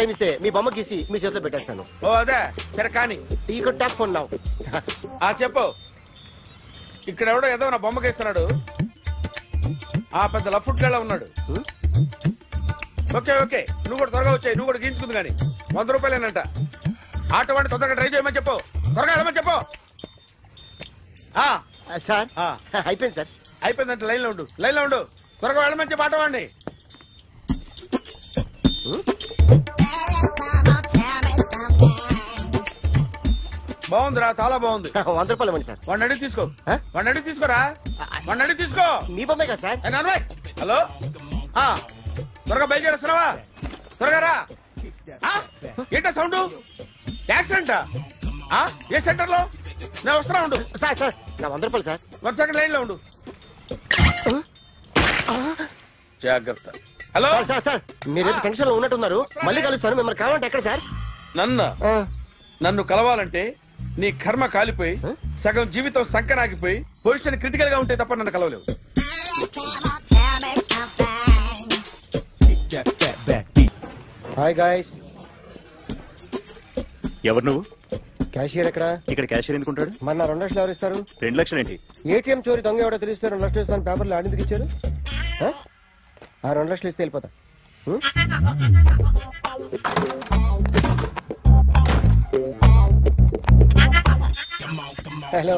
Time ఇస్తే మీ బొమ్మ గీసి మీ చేతిలో పెట్టేస్తాను. ఓ అదే సరే కానీ ఈ టాక్ ఫోన్ నావు. చెప్పు. ఇక్కడ ఎవడో ఏదో నా బొమ్మ గీస్తున్నాడు. పెద్ద లఫుట్ గళ్ళ ఉన్నాడు. ఓకే ఓకే నువ్వు కూడా త్వరగా వచ్చాయి. నువ్వు కూడా గీంచుకుంది కానీ 100 రూపాయలేనంట. ఆటో వాడిని తొందరగా ట్రై చేయమని చెప్పు. త్వరగా వెళ్ళమని చెప్పు. సార్ అయిపోయింది సార్. అయిపోయిందంటే లైన్లో ఉండు. త్వరగా వెళ్ళమని చెప్పు ఆటో వాడిని. బాగుందిరా చాలా బాగుంది. 100 రూపాయలు ఇవ్వండి సార్. వాడిని అడిగి తీసుకో. వాడిని అడిగి తీసుకోరా. వాడిని అడిగి తీసుకో. మీ బొమ్మే కదా సార్. హలో త్వరగా బయలుదేరేస్తున్నావా? త్వరగా రా. ఏంటా సౌండ్? యాక్సిడెంటా? ఏ సెంటర్ లో? నేను వస్తున్నా ఉండు. సార్ సార్ నా 100 రూపాయలు సార్. 1 సెకండ్ లైన్ లో ఉండు. జాగ్రత్త. హలో సార్ సార్ మీరేదో టెన్షన్ లో ఉన్నట్టున్నారు. మళ్ళీ కలుస్తాను. మిమ్మల్ని కావాలంటే ఎక్కడ సార్? నన్ను కలవాలంటే నీ కర్మ కాలిపోయి సగం జీవితం సంకనాగిపోయి పొజిషన్ క్రిటికల్ గా ఉంటే తప్ప నన్ను కలవలేవు. Hi guys. ఎవరు నువ్వు? క్యాషియర్ ఎక్కడ? ఇక్కడ క్యాషియర్ ఎందుకుంటాడు? మన 2 లక్షలు ఎవరు ఇస్తారు? 2 లక్షలు ఏంటి? ఏటీఎం చోరీ దొంగ ఎవడో తెలిస్తే 2 లక్షలు ఇస్తాను పేపర్లు ఆడిందుకు ఇచ్చారు. 2 లక్షలు ఇస్తే వెళ్ళిపోతా. హలో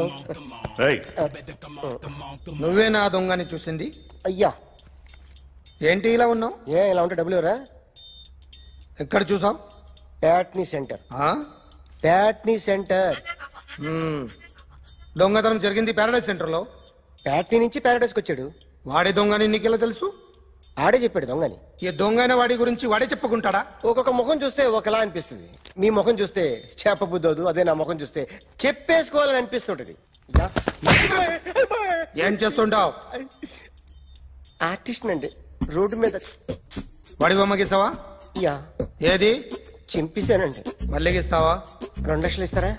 నువ్వే నా దొంగని చూసింది? అయ్యా ఏంటి ఇలా ఉన్నావు? ఇలా ఉంటే డబ్బులు ఎవరా? ఎక్కడ చూసావు? ప్యాట్నీ సెంటర్. దొంగతనం జరిగింది ప్యారడైజ్ సెంటర్ లో. ప్యాట్నీ నుంచి ప్యారడైజ్కి వచ్చాడు. వాడే దొంగని నీకెలా తెలుసు? ఆడే చెప్పాడు దొంగని. ఈ దొంగైన వాడి గురించి వాడే చెప్పుకుంటాడా? ఒక్కొక్క ముఖం చూస్తే ఒకలా అనిపిస్తుంది. మీ ముఖం చూస్తే చెప్పబుద్దోదు. అదే నా ముఖం చూస్తే చెప్పేసుకోవాలని అనిపిస్తుంటది. ఏం చేస్తుంటావు? ఆర్టిస్ట్ అండి. రోడ్డు మీద వాడి బొమ్మ గీసావా? యా. ఏది? చింపేశానండి. మళ్ళీ గీస్తావా? 2 లక్షలు ఇస్తారా?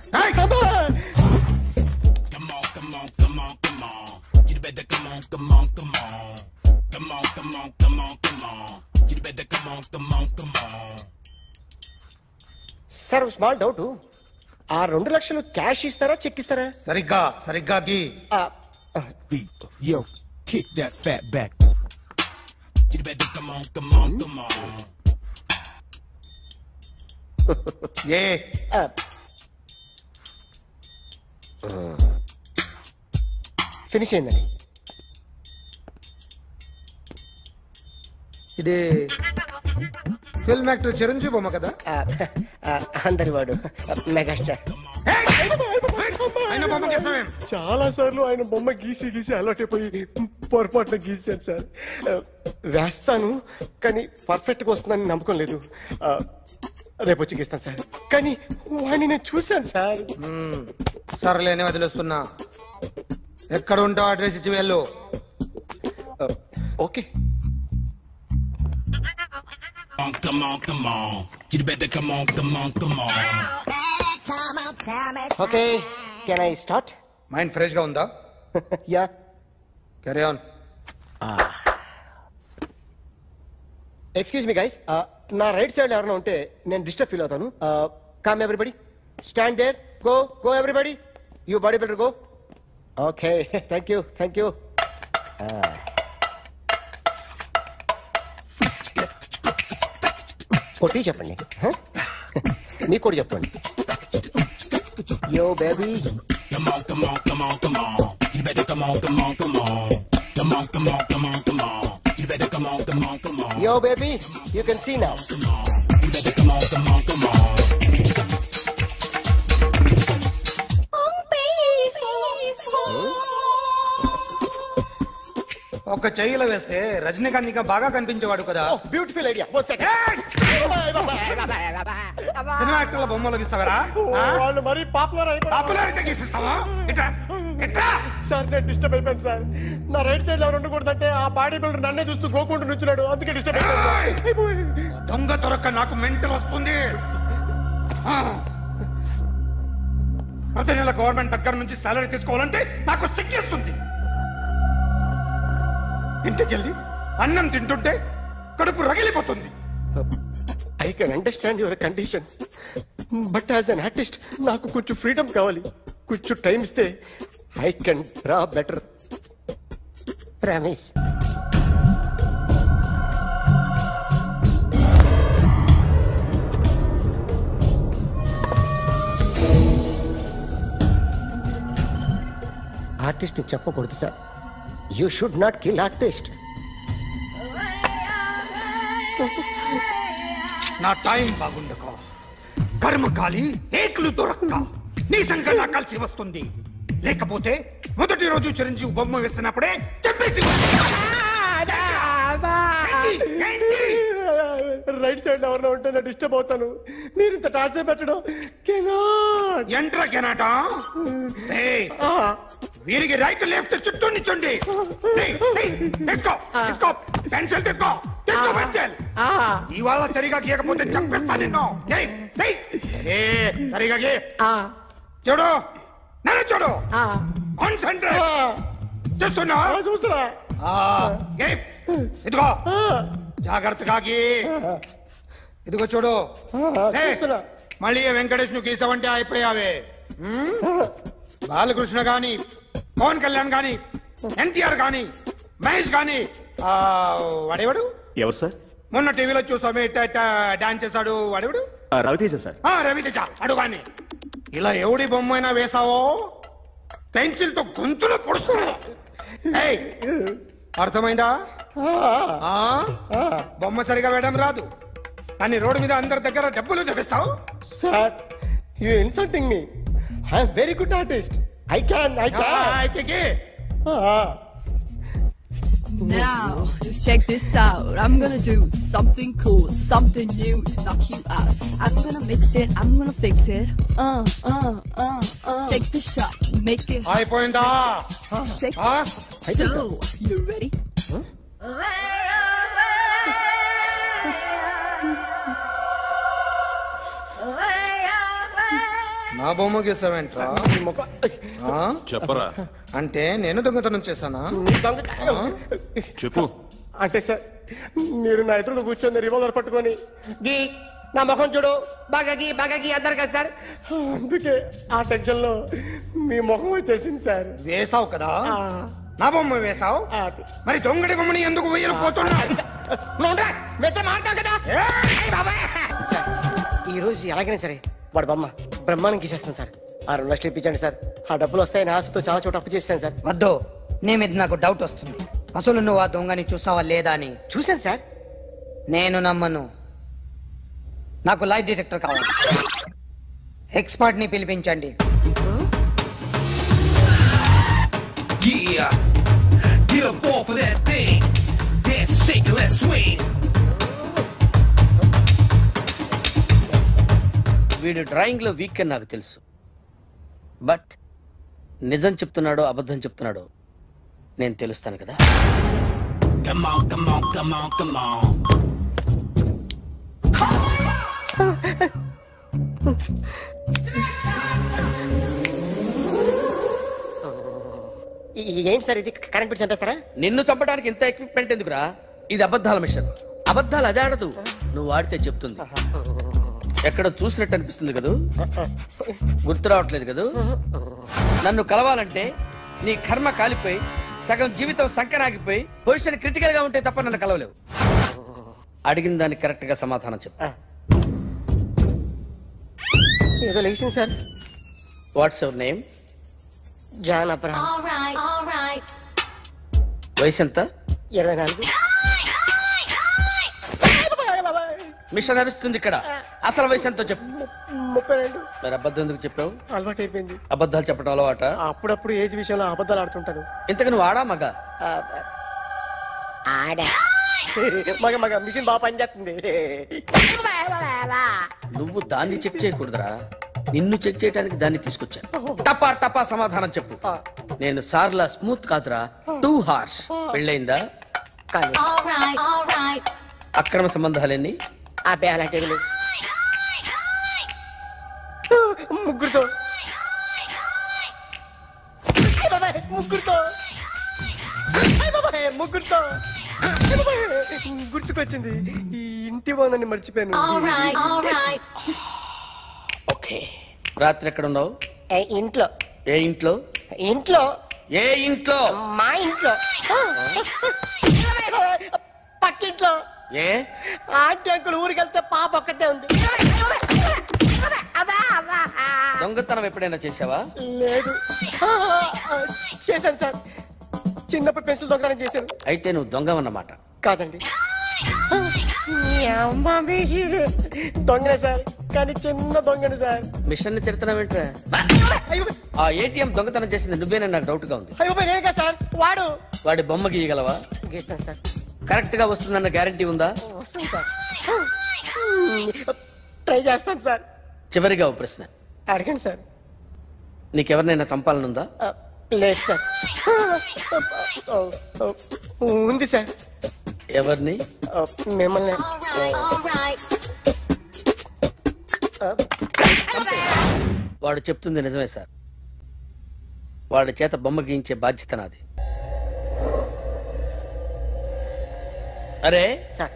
Sir small doubt. 2 లక్షలు క్యాష్ ఇస్తారా చెక్ ఇస్తారా? సరిగ్గా గీ. Yo, kick that fat back. You better come on. Finish అయిందండి. ఇది ఫిల్మ్ యాక్టర్ చిరంజీవి బొమ్మ కదా? అందరి వాడు మెగాస్టార్. చాలా సార్లు ఆయన బొమ్మ గీసి అలవాటైపోయి పొరపాటున గీసాను సార్. వేస్తాను కానీ పర్ఫెక్ట్ గా వస్తుందని నమ్మకం లేదు. రేపు వచ్చి గీస్తాను సార్. కానీ వాడిని నేను చూశాను సార్. సర్లేనే వదిలేస్తున్నా. ఎక్కడ ఉంటావు అడ్రస్ ఇచ్చి వెళ్ళు. Okay. Come on. You better come on. Okay can I start? Mind fresh గా ఉందా? Yeah. Carry on. Excuse me guys. నా రైట్ సైడ్ ఎవరైనా ఉంటే నేను డిస్టర్బ్ ఫీల్ అవుతాను. Come everybody, stand there. Go everybody. You body builder go. Okay thank you. కొట్టి చెప్పండి. మీకు కూడా చెప్పండి. Yo baby. Come on. You better come on. Come on. You better come on. Yo baby, you can see now. You better come on. ఒక చెయ్యిలో వేస్తే రజనీకాంత్ ఇంకా బాగా కనిపించేవాడు కదా. Beautiful idea. One second. Cinema యాక్టర్ల బొమ్మలు గీస్తావరా? వాళ్ళు మరి పాపులారిటీ గీసిస్తావా? సార్ నేను డిస్టర్బ్ అయిపోయాను సార్. నా రైట్ సైడ్ ఎవరు ఉండకూడదంటే ఆ బాడీ బిల్డర్ నన్నే చూస్తూ గోకుంటూ నుంచున్నాడు. అందుకే డిస్టర్బ్ అయిపోయాను. దొంగ దొరక్క నాకు మెంటల్ వస్తుంది. ప్రతి నెల గవర్నమెంట్ దగ్గర నుంచి సాలరీ తీసుకోవాలంటే నాకు సిగ్గేస్తుంది. ఇంటికెళ్ళి అన్నం తింటుంటే కడుపు రగిలిపోతుంది. I can understand your conditions, but as an artist నాకు కొంచెం ఫ్రీడమ్ కావాలి. కొంచెం టైం ఇస్తే I can draw better. Promise. Artist చెప్పకూడదు sir. You should not kill artist. నా టైం బాగుండక కర్మకాలి ఏకులు దొరక్క నీ సంఘటన కలిసి వస్తుంది. లేకపోతే మొదటి రోజు చిరంజీవి బొమ్మ వేసినప్పుడే చెప్పేసి రైట్ సైడ్ ఎవరిలో ఉంటే నేను డిస్టర్బ్ అవుతాను. మీరు ఇంత టార్చర్ పెట్టడం ఎంట్రా కెనాట. వీరికి రైట్ లెఫ్ట్ చుట్టూ నిచ్చండి. పెన్సిల్ తీసుకో, తీసుకో పెన్సిల్. ఇవాళ సరిగా గీయకపోతే చంపేస్తా నిన్ను. సరిగా గీ. చూడు, నన్ను చూడు. కాన్సంట్రేట్ చేస్తున్నా. చూస్తున్నా. ఇదిగో జాగ్రత్తగా గీ. ఇదిగో చూడు. మళ్ళీ వెంకటేష్ ను గీసావంటే అయిపోయావే. బాలకృష్ణ గాని, పవన్ కళ్యాణ్ గాని, ఎన్టీఆర్ గాని, మహేష్ గాని, వాడేవాడు ఎవరు సార్? మొన్న టీవీలో చూసామే డాన్స్ చేశాడు వాడేవాడు? రవితేజ సార్. రవితేజ అడుగాని. ఇలా ఎవడి బొమ్మైనా వేసావో పెన్సిల్ తో గొంతులో పొడుస్తావు. అర్థమైందా? బొమ్మ సరిగా వేయడం రాదు కానీ రోడ్డు మీద అందరి దగ్గర డబ్బులు తెప్పిస్తావు. Sir, you insulting me. I am very good artist. I can. Now, just check this out. I'm gonna do something cool, something new to knock you out. I'm gonna mix it, I'm gonna fix it. Take the shot, make it. అయిపోయిందా? Shake it. So, you ready? నా బొమ్మ గీసావేంట్రా? చెప్పరా. అంటే నేను దొంగతనం చేశానా? చెప్పు. అంటే సార్, మీరు నా ఎదురు కూర్చొని రివాల్వర్ పట్టుకొని గీ, నా ముఖం చూడు, బాగా గీ అన్నారు కదా సార్. అందుకే ఆ టెన్షన్ లో మీ ముఖం వచ్చేసింది సార్. వేసావు కదా, నా బొమ్మ వేసావు. మరి దొంగడి బొమ్మని ఎందుకు వేయలేకపోతున్నా? ఈ రోజు ఎలాగైనా సరే వాడు బొమ్మ బ్రహ్మాండం గీసేస్తాను సార్. 2 లక్షలు ఇప్పించండి సార్. ఆ డబ్బులు వస్తాయని ఆశతో చాలా చోట అప్పు చేస్తాను సార్. వద్దు, నీ మీద నాకు డౌట్ వస్తుంది. అసలు నువ్వు ఆ దొంగని చూసావా లేదా అని. చూశాను సార్. నేను నమ్మను. నాకు లైట్ డిటెక్టర్ కావాలి. ఎక్స్పర్ట్ ని పిలిపించండి. Yeah, get up off of that thing. Dance and shake and let's swing. వీడు డ్రాయింగ్ లో వీక్ అని నాకు తెలుసు. బట్ నిజం చెప్తున్నాడో అబద్ధం చెప్తున్నాడో నేను తెలుస్తాను కదా. Come on, come on, come on, come on. ఏంటి సార్ ఇది? కరెంట్ బిల్ చంపేస్తారా? నిన్ను చంపడానికి ఇంత ఎక్విప్మెంట్ ఎందుకురా? ఇది అబద్ధాల మిషన్. అబద్ధాలు అదే ఆడదు, నువ్వు ఆడితే చెప్తుంది. ఎక్కడ చూసినట్టు అనిపిస్తుంది కదూ, గుర్తు రావట్లేదు కదూ. నన్ను కలవాలంటే నీ కర్మ కాలిపోయి సగం జీవితం సంకనాగిపోయి పొజిషన్ క్రిటికల్ గా ఉంటే తప్ప నన్ను కలవలేవు. అడిగిన దానికి కరెక్ట్ గా సమాధానం చెప్పు. ఏదో లేచింది sir. What's your name? John Abraham. వయసు ఎంత? 24. మిషన్ నడుస్తుంది ఇక్కడ. అసలు వయసు ఎంతో చెప్పు. 32. మరి అబద్ధం ఎందుకు చెప్పావు? అలవాటు అయిపోయింది. అబద్ధాలు చెప్పడం అలవాట? అప్పుడప్పుడు ఏజ్ విషయంలో అబద్ధాలు ఆడుతుంటాను. ఇంతకు నువ్వు ఆడా మగ? మగ మిషన్ బాగా పనిచేస్తుంది. నువ్వు దాన్ని చెక్ చేయకూడదురా, నిన్ను చెక్ చేయడానికి దాన్ని తీసుకొచ్చాను. టపా టపా సమాధానం చెప్పు. నేను సార్లా స్మూత్ కాదురా, టూ హార్ష్. పెళ్ళయిందా? అక్రమ సంబంధాలన్నీ? అబ్బే అలాంటి ముగ్గురుతో ముగ్గురుతో గుర్తుకొచ్చింది, ఈ ఇంటి ఓనర్ని మర్చిపోయాను. ఓకే, రాత్రి ఎక్కడ ఉన్నావు? ఇంట్లో. ఏ ఇంట్లో? ఇంట్లో. ఏ ఇంట్లో? మా ఇంట్లో. పక్కింట్లో. ఏ ఆంటీ అంకుల్ ఊరికి వెళ్తే పాప ఒక్కతే ఉంది. దొంగతనం ఎప్పుడైనా చేసావా? లేదు. చేశాను సార్, చిన్నప్పుడు పెన్సిల్ దొంగతనం చేశాను. అయితే నువ్వు దొంగవన్నమాట. కాదండి, దొంగనే సార్, కానీ చిన్న దొంగని సార్. మిషన్ ని తిడుతున్నావేంట్రా? ఆ ఏటీఎం దొంగతనం చేసింది నువ్వేనని నాకు డౌట్ గా ఉంది. అయ్యో నేనే సార్. వాడి బొమ్మ గీయగలవా? గీస్తాను సార్. కరెక్ట్ గా వస్తుందన్న గ్యారంటీ ఉందా? వస్తుంది సార్, ట్రై చేస్తాను సార్. చివరిగా ఓ ప్రశ్న అడగండి సార్. నీకెవరినైనా చంపాలనుందా? లేదు సార్. ఉంది సార్. ఎవరిని? మిమ్మల్ని. వాడు చెప్తుంది నిజమే సార్. వాడి చేత బొమ్మ గీయించే బాధ్యత నాది. అరే సార్,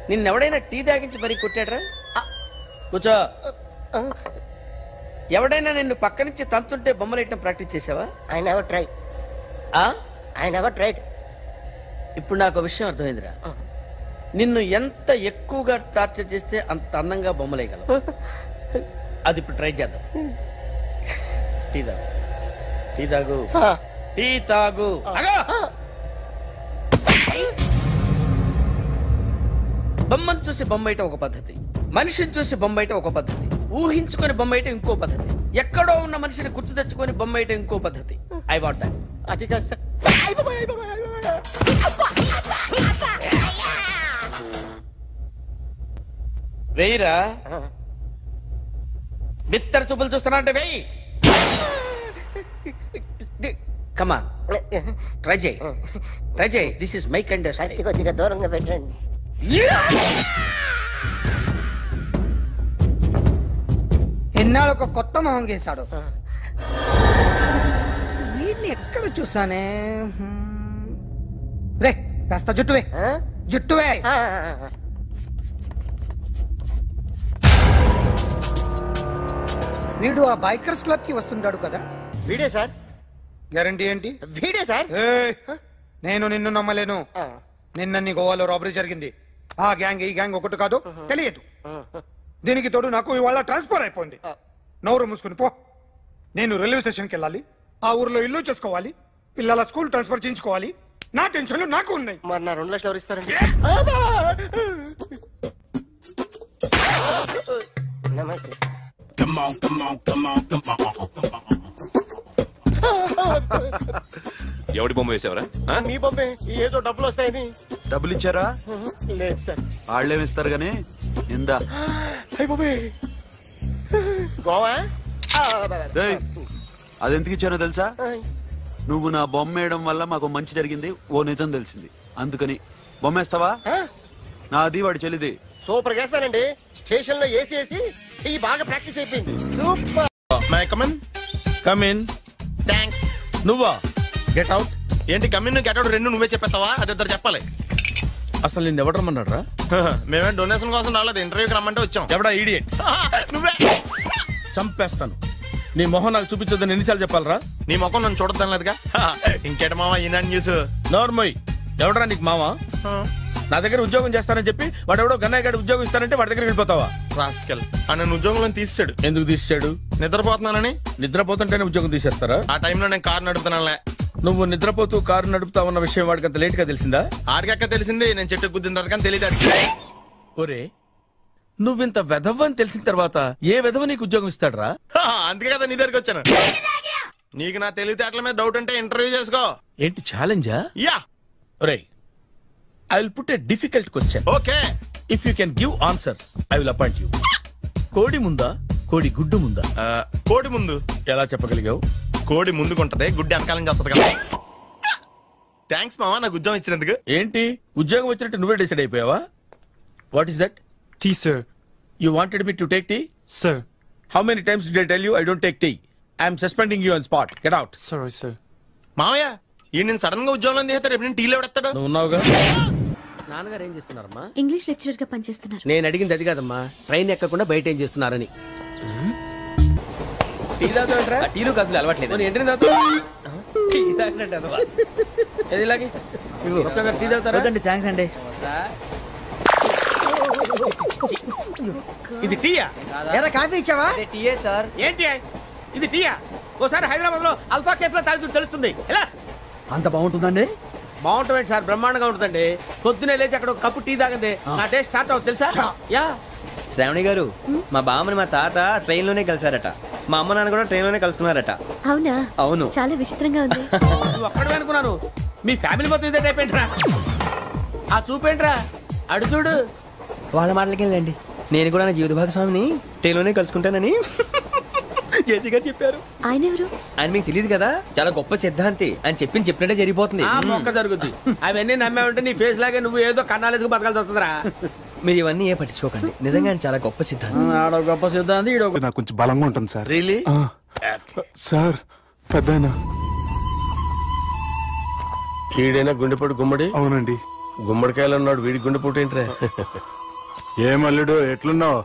నిన్నెవడైనా టీ తాగించి మరీ కొట్టాడ్రా? కూర్చో. ఎవడైనా నిన్ను పక్క నుంచి తంతుంటే బొమ్మలేయటం ప్రాక్టీస్ చేసావా? I never try. I never tried. ఇప్పుడు నాకు విషయం అర్థమైందిరా. నిన్ను ఎంత ఎక్కువగా టార్చర్ చేస్తే అంత అందంగా బొమ్మలేయగలవు. అది ఇప్పుడు ట్రై చేద్దాం. టీ తాగు, టీ తాగు, టీ తాగు. బొమ్మను చూసి బొమ్మేయటం ఒక పద్ధతి, మనిషిని చూసి బొమ్మేయటం ఒక పద్ధతి, ఊహించుకొని బొమ్మేయటం ఇంకో పద్ధతి, ఎక్కడో ఉన్న మనిషిని గుర్తు తెచ్చుకొని బొమ్మేయటం ఇంకో పద్ధతి. I want that. అది కాదు సార్. వెయ్యిరా. బిత్తర చూపులు చూస్తున్నా అంటే వెయ్యి. కమా, ట్రై చేయి, ట్రై చేయి. This is my kind of style. కొద్దిగా దూరంగా పెట్టండి. ఎన్నాళ్ళు ఒక కొత్త మొహం గీశాడు. వీడిని ఎక్కడ చూసానే? రే కాస్త జుట్టువే, జుట్టువే. వీడు ఆ బైకర్స్ క్లబ్ కి వస్తుంటాడు కదా? వీడే సార్. గ్యారంటీ ఏంటి? వీడే సార్. నేను నిన్ను నమ్మలేను. నిన్న నీ గోవాలో రాబరీ జరిగింది. ఆ గ్యాంగ్ ఈ గ్యాంగ్ ఒకటి కాదు, తెలియదు. దీనికి తోడు నాకు ఇవాళ ట్రాన్స్ఫర్ అయిపోయింది. నోరు మూసుకుని పో. నేను రైల్వే స్టేషన్కి వెళ్ళాలి, ఆ ఊర్లో ఇల్లు చేసుకోవాలి, పిల్లల స్కూల్ ట్రాన్స్ఫర్ చేయించుకోవాలి. నా టెన్షన్లు నాకు ఉన్నాయి. మరి నా 2 లక్షలు ఎవరు ఇస్తారండి? నమస్తే సార్. ఎవడి బొమ్మ వేసావరా? మీ బొమ్మే. ఏదో డబ్బులు వస్తాయని. డబ్బులు ఇచ్చారా? లేదు సార్. వాళ్ళేమి ఇస్తారు గానీ ఇందా. అయ్య బాబే, గోవా. అది ఎందుకు ఇచ్చానో తెలుసా? నువ్వు నా బొమ్మ వేయడం వల్ల మాకు మంచి జరిగింది, ఓ నిజం తెలిసింది. అందుకని బొమ్మేస్తావా? నాది వాడి చెల్లిది. సూపర్ చేస్తానండి. స్టేషన్ లో ఏసీ చెయ్యి బాగా ప్రాక్టీస్ అయిపోయింది. Super. My come on. Come in. Thanks. నువ్వా? Get out. ఏంటి కమిన్ గెట్ అవుట్ రెండు నువ్వే చెప్పేస్తావా? అది ఇద్దరు చెప్పాలి. అసలు నిన్ను ఎవడు రమ్మన్నాడు రా? మేమే డొనేషన్ కోసం రాలేదు, ఇంటర్వ్యూకి రమ్మంటే వచ్చాం. ఎవడా ఈడియట్? నువ్వే. చంపేస్తాను. నీ మొహం నాకు చూపించొద్దని ఎన్నిసార్లు చెప్పాలరా? నీ ముఖం నన్ను చూడద్దనలేదుగా. ఇంకేట మామ ఈనాడు న్యూస్. నోర్మోయ్, ఎవడరా నీకు మామ? నా దగ్గర ఉద్యోగం చేస్తానని చెప్పి వాడు ఎవడో గన్నయ్య గారి ఉద్యోగం ఇస్తానంటే వాడి దగ్గర వెళ్ళిపోతావా? రాస్కెల్. నన్ను ఉద్యోగంలో తీసాడు. ఎందుకు తీసాడు? నిద్రపోతున్నానని. నిద్రపోతుంటేనే ఉద్యోగం తీసేస్తారా? ఆ టైంలో నేను కారు నడుపుతున్నానులే. నువ్వు నిద్రపోతూ కారు నడుపుతావన్న విషయం వాడికి అంత లేట్ గా తెలిసిందా? ఆడికక్క తెలిసింది, నేను చెట్టు గుద్దిన తర్వాత కానీ తెలియదు. ఒరే, నువ్వింత వెధవని తెలిసిన తర్వాత ఏ వెధవ నీకు ఉద్యోగం ఇస్తాడరా? అందుకే కదా నీ దగ్గరికి వచ్చాను. నీకు నా తెలివితేటల మీద డౌట్ అంటే ఇంటర్వ్యూ చేసుకో. ఏంటి ఛాలెంజా? యా. ఒరే, I will put a difficult question. Okay. If you can give answer, I will appoint you. కోడి ముందా, కోడి గుడ్డు ముందా? కోడి ముందు. ఎలా చెప్పగలిగావు? కోడి ముందుకుంటది, గుడ్డి వెనకాలం చేస్తుంది కదా. థ్యాంక్స్ మామా నాకు ఉద్యోగం ఇచ్చినందుకు. ఏంటి ఉద్యోగం వచ్చినట్టు నువ్వే డిసైడ్ అయిపోయావా? What is that? Tea, sir. You wanted me to take tea? Sir. How many times did I tell you I don't take tea? I am suspending you on spot. Get out. Sorry, sir. మామయ్య ఈ నేను sudden గా ఉద్యోగంలో తీస్తాడు రేపు నేను టీలో పెడతాడు. నువ్వు ఉన్నావుగా. నాన్నగారు ఏం చేస్తున్నారమ్మా? ఇంగ్లీష్ లెక్చరర్ గా పనిచేస్తున్నారు. నేను అడిగింది అది కాదమ్మా, ట్రైన్ ఎక్కకుండా బయట ఏం చేస్తున్నారని. టీ తాగుతాంట్రా? టీలు కాఫీలు అలవాట్లేదు. ఏంటి తాగుతావు? టీ తాగినట్టు ఏది ఇలాగే ఒక్కగా టీ తాగుతారా? థ్యాంక్స్ అండి. ఇది టీయా? కాఫీ ఇచ్చావా? టీయే సార్. ఏంటి ఇది టీయా? ఓసారి హైదరాబాద్ లో అల్ఫా కేఫ్ లో తాగుతూ తెలుస్తుంది. ఎలా అంత బాగుంటుందండి? బాగుంటుంది సార్, బ్రహ్మాండంగా ఉంటుందండి. పొద్దునే లేచి అక్కడ ఒక కప్పు టీ తాగింది నా డే స్టార్ట్ అవుతుంది తెలుసా? యా. శ్రావణి గారు, మా బామ్మని మా తాత ట్రైన్ లోనే కలిసారట. మా అమ్మ నాన్న కూడా ట్రైన్ లోనే కలుస్తున్నారట. అవునా? అవును. చాలా విచిత్రంగా ఉంది. నువ్వు ఒక్కడే అనుకున్నాను, మీ ఫ్యామిలీ మొత్తం ఇదే టైప్ ఏంట్రా? ఆ చూపేంట్రా అడు చూడు. వాళ్ళ మాటలకి వెళ్ళండి. నేను కూడా నా జీవిత భాగస్వామిని ట్రైన్ లోనే కలుసుకుంటానని జేసీ గారు చెప్పారు. ఆయన ఎవరు? ఆయన మీకు తెలియదు కదా, చాలా గొప్ప సిద్ధాంతి అని చెప్పినట్టే జరిగిపోతుంది. ఆ మొక్క జరుగుద్ది. అవన్నీ నమ్మావంటే నీ ఫేస్ లాగే నువ్వు ఏదో కన్నాలేసుకు బతకాల్సి వస్తుందిరా. మీరు ఇవన్నీ ఏ పట్టించుకోకండి, నిజంగా ఆయన చాలా గొప్ప సిద్ధాంతి. గొప్ప సిద్ధాంతి. నాకు కొంచెం బలంగా ఉంటుంది సార్. రియలీ? సార్ పెద్దయినా ఈడైనా గుండెపోటు గుమ్మడి? అవునండి. గుమ్మడికాయలు ఉన్నాడు, వీడి గుండెపోటు ఏంట్రా? ఏమల్లుడు ఎట్లున్నావు?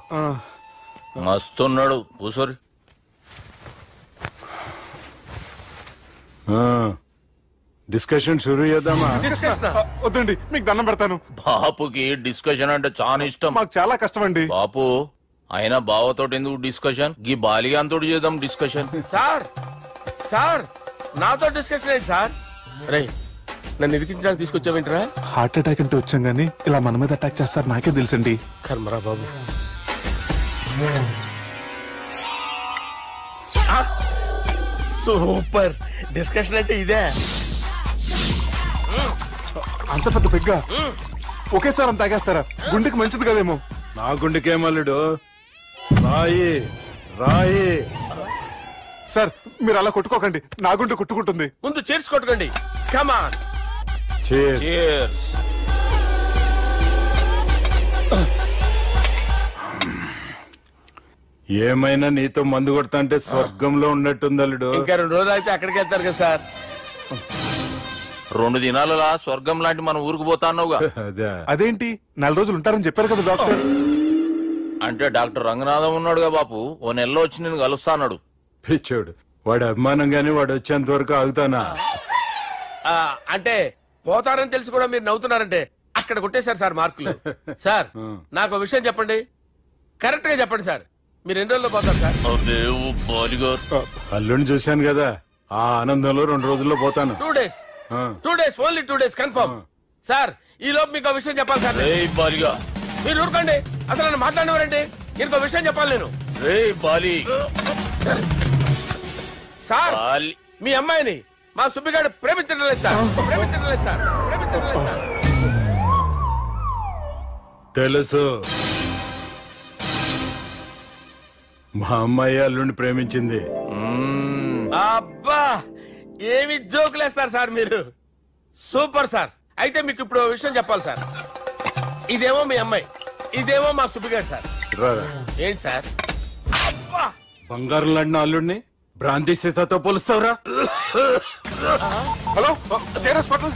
మస్తున్నాడు. కూసోరి. డిస్కషన్ షురూ చేద్దామా? వద్దండి, మీకు దండం పెడతాను. బాపుకి డిస్కషన్ అంటే చాలా ఇష్టం. మాకు చాలా కష్టం అండి. బాపు అయినా బావతోటి ఎందుకు డిస్కషన్? గీ బాలిగాంతోటి చేద్దాం డిస్కషన్. సార్ సార్ నాతో డిస్కషన్ ఏంటి సార్? రే నన్ను ఇరికించడానికి తీసుకొచ్చావేంట్రా? హార్ట్ అటాక్ అంటే వచ్చాం గానీ ఇలా మన మీద అటాక్ చేస్తారు నాకే తెలుసండి. కర్మరా బాబు. సూపర్ డిస్కషన్ అంటే ఇదే. అంత పెద్ద పెగ్గ ఒకేసారి అంత తాగేస్తారా? గుండెకి మంచిది కదేమో. నా గుండెకేమల్లుడు రాయి రాయి. సార్ మీరు అలా కొట్టుకోకండి, నా గుండె కొట్టుకుంటుంది. ముందు చేర్చి కొట్టుకోండి. కమాన్. ఏమైనా నీతో మందు కొడతా అంటే స్వర్గంలో ఉన్నట్టుంది అల్లుడు. ఇంకా 2 రోజులు అయితే అక్కడికి వెళ్తారు కదా సార్. 2 దినాలలా స్వర్గం లాంటి మనం ఊరుకు పోతా అన్నావుగా. అదేంటి 4 రోజులు ఉంటారని చెప్పారు కదా డాక్టర్. అంటే డాక్టర్ రంగనాథం ఉన్నాడుగా బాపు, ఓ నెలలో వచ్చి నేను కలుస్తా అన్నాడు. పిచ్చోడు వాడి అభిమానం గాని వాడు వచ్చేంత వరకు ఆగుతానా? అంటే పోతారని తెలిసి కూడా మీరు నవ్వుతున్నారంటే అక్కడ కొట్టేశారు సార్ మార్కులు. సార్ నాకు ఒక విషయం చెప్పండి, కరెక్ట్ గా చెప్పండి సార్. మీరు ఎన్ని రోజుల్లో పోతారు సార్? అల్లుడిని చూశాను కదా, ఆ ఆనందంలో 2 రోజుల్లో పోతాను. 2 days. 2 days, only 2 days confirm. Sir ఈ లోపు మీకు విషయం చెప్పాలి సార్. మీరు ఊరుకోండి, అసలు నన్ను మాట్లాడినవారండి. ఇంకో విషయం చెప్పాలి నేను. సార్ మీ అమ్మాయిని మా సుబ్బిగాడు ప్రేమించడం లేదు సార్. ప్రేమించడం లేదు సార్. ప్రేమించడం లేదు సార్. తెలుసు, మా అమ్మాయి అల్లుడిని ప్రేమించింది. అబ్బా ఏమి జోకులేస్తారు సార్ మీరు. Super sir. అయితే మీకు ఇప్పుడు విషయం చెప్పాలి సార్. ఇదేమో మీ అమ్మాయి, ఇదేమో మా సుబ్బిగాడు సార్. ఏంటి సార్? బంగారం లాంటి అల్లుడిని భ్రాంతి సీతతో పోలుస్తావురా? Hello hospital.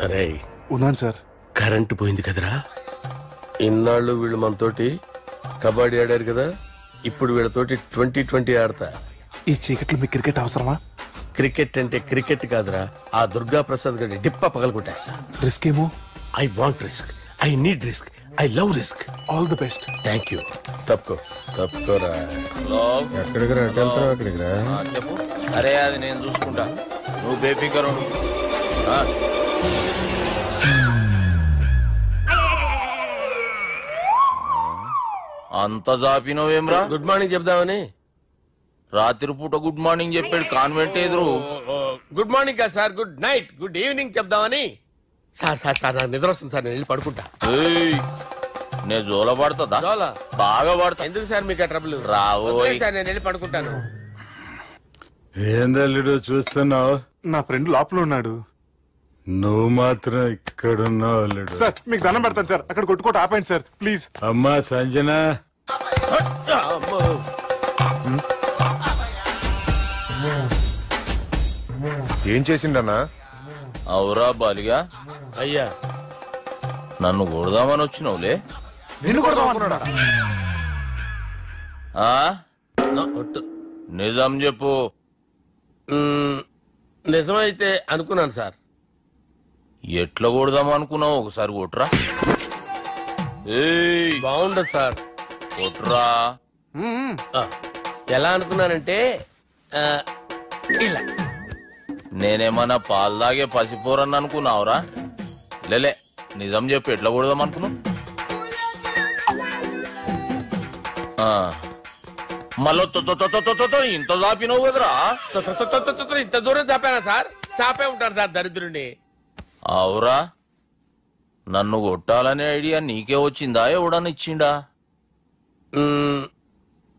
అరే ఉన్నాను సార్. కరెంటు పోయింది కదరా. ఇన్నాళ్ళు వీళ్ళు మనతోటి కబడ్డీ ఆడారు కదా, ఇప్పుడు వీళ్ళతోటి 2020 ఆడతా. ఈ చీకట్లో మీకు క్రికెట్ అవసరమా? క్రికెట్ అంటే క్రికెట్ కాదురా, ఆ దుర్గా ప్రసాద్ గారి డిప్ప పగల కొట్టేస్తా. రిస్క్ ఏమో. I want risk, I need risk, I love risk. All the best. Thank you. తప్పుకోరా. ఎక్కడికి రా? అక్కడికి రా. చెప్పు. అరే అది నేను చూసుకుంటా, నువ్వు బేఫికర్ ఉండు. అంత జాపినవేమ్రా? గుడ్ మార్నింగ్ చెప్దామని. రాత్రి పూట గుడ్ మార్నింగ్ చెప్పాడు కాన్వెంట్ ఎదురు. గుడ్ మార్నింగ్ కాదు sir, good night, good evening చెప్దామని. సార్ సార్ సార్ నాకు నిద్ర వస్తుంది సార్, నేను వెళ్ళి పడుకుంటా. నేను జోల పడుతుందా? జోలా బాగా పడతా. ఎందుకు సార్ మీకు ఆ ట్రబుల్? రావు సార్, నేను వెళ్ళి పడుకుంటాను. ఏందల్లుడు చూస్తున్నావు? నా ఫ్రెండ్ లోపల ఉన్నాడు. నువ్వు మాత్రం ఇక్కడున్నావు అల్లుడు. సార్ మీకు దండం పెడతాను సార్, అక్కడ కొట్టుకోట ఆపండి సార్ ప్లీజ్. అమ్మా సంజన, ఏం చేసిండన్నా? అవురా బాలిగా, అయ్యా నన్ను కొడదామని వచ్చినావులే. నిన్ను కొడదామన్నాడా? నిజం చెప్పు. నిజమైతే అనుకున్నాను సార్. ఎట్లా కొడదాం అనుకున్నావు? ఒకసారి కొట్రా. బాగుండదు సార్. కొట్రా. ఎలా అనుకున్నానంటే ఇలా. నేనేమన్నా పాలు తాగే పసిపోరని అనుకున్నావురా? లేలే, నిజం చెప్పు, ఎట్లా కొడదాం అనుకున్నావు? మళ్ళీ ఇంత చాపినావు కదరా? ఇంత దూరం చాపానా సార్? చాపే ఉంటాను సార్ దరిద్రుడిని. అవురా, నన్ను కొట్టాలనే ఐడియా నీకే వచ్చిందా? ఎవడన్నా ఇచ్చిండా?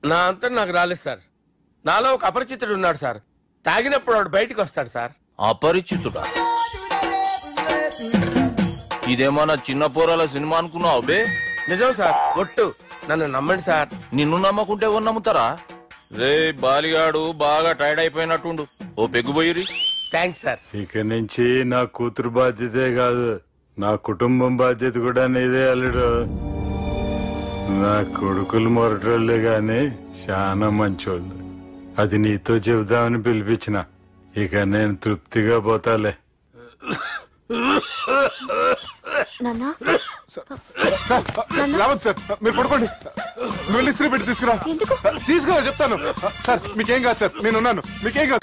నా అంతా నాకు రాలేదు సార్. నాలో ఒక అపరిచితుడు ఉన్నాడు సార్. తాగినప్పుడు వాడు బయటికి వస్తాడు సార్. అపరిచితుడా? ఇదేమన్నా చిన్న పోరాల సినిమా అనుకున్నావు బే? నిజం సార్, ఒట్టు, నన్ను నమ్మండి సార్. నిన్ను నమ్మకుంటే ఎవరు నమ్ముతారా? రే బాలిగాడు బాగా టైర్డ్ అయిపోయినట్టుండు, ఓ పెగ్గుపోయిరి. Thanks sir. ఇక నుంచి నా కూతురు బాధ్యతే కాదు, నా కుటుంబం బాధ్యత కూడా నీదే అల్లుడు. నా కొడుకులు మొరటోళ్ళే గాని చాలా మంచోళ్ళు. అది నీతో చెబుదామని పిలిపించిన. ఇక నేను తృప్తిగా పోతాలే. రావద్దు సార్, మీరు పడుకోండి. నువ్వు ఇస్త్రీ పెట్టి తీసుకురా. తీసుకురా చెప్తాను. సార్ మీకేం కాదు సార్, నేను ఉన్నాను, మీకేం కాదు.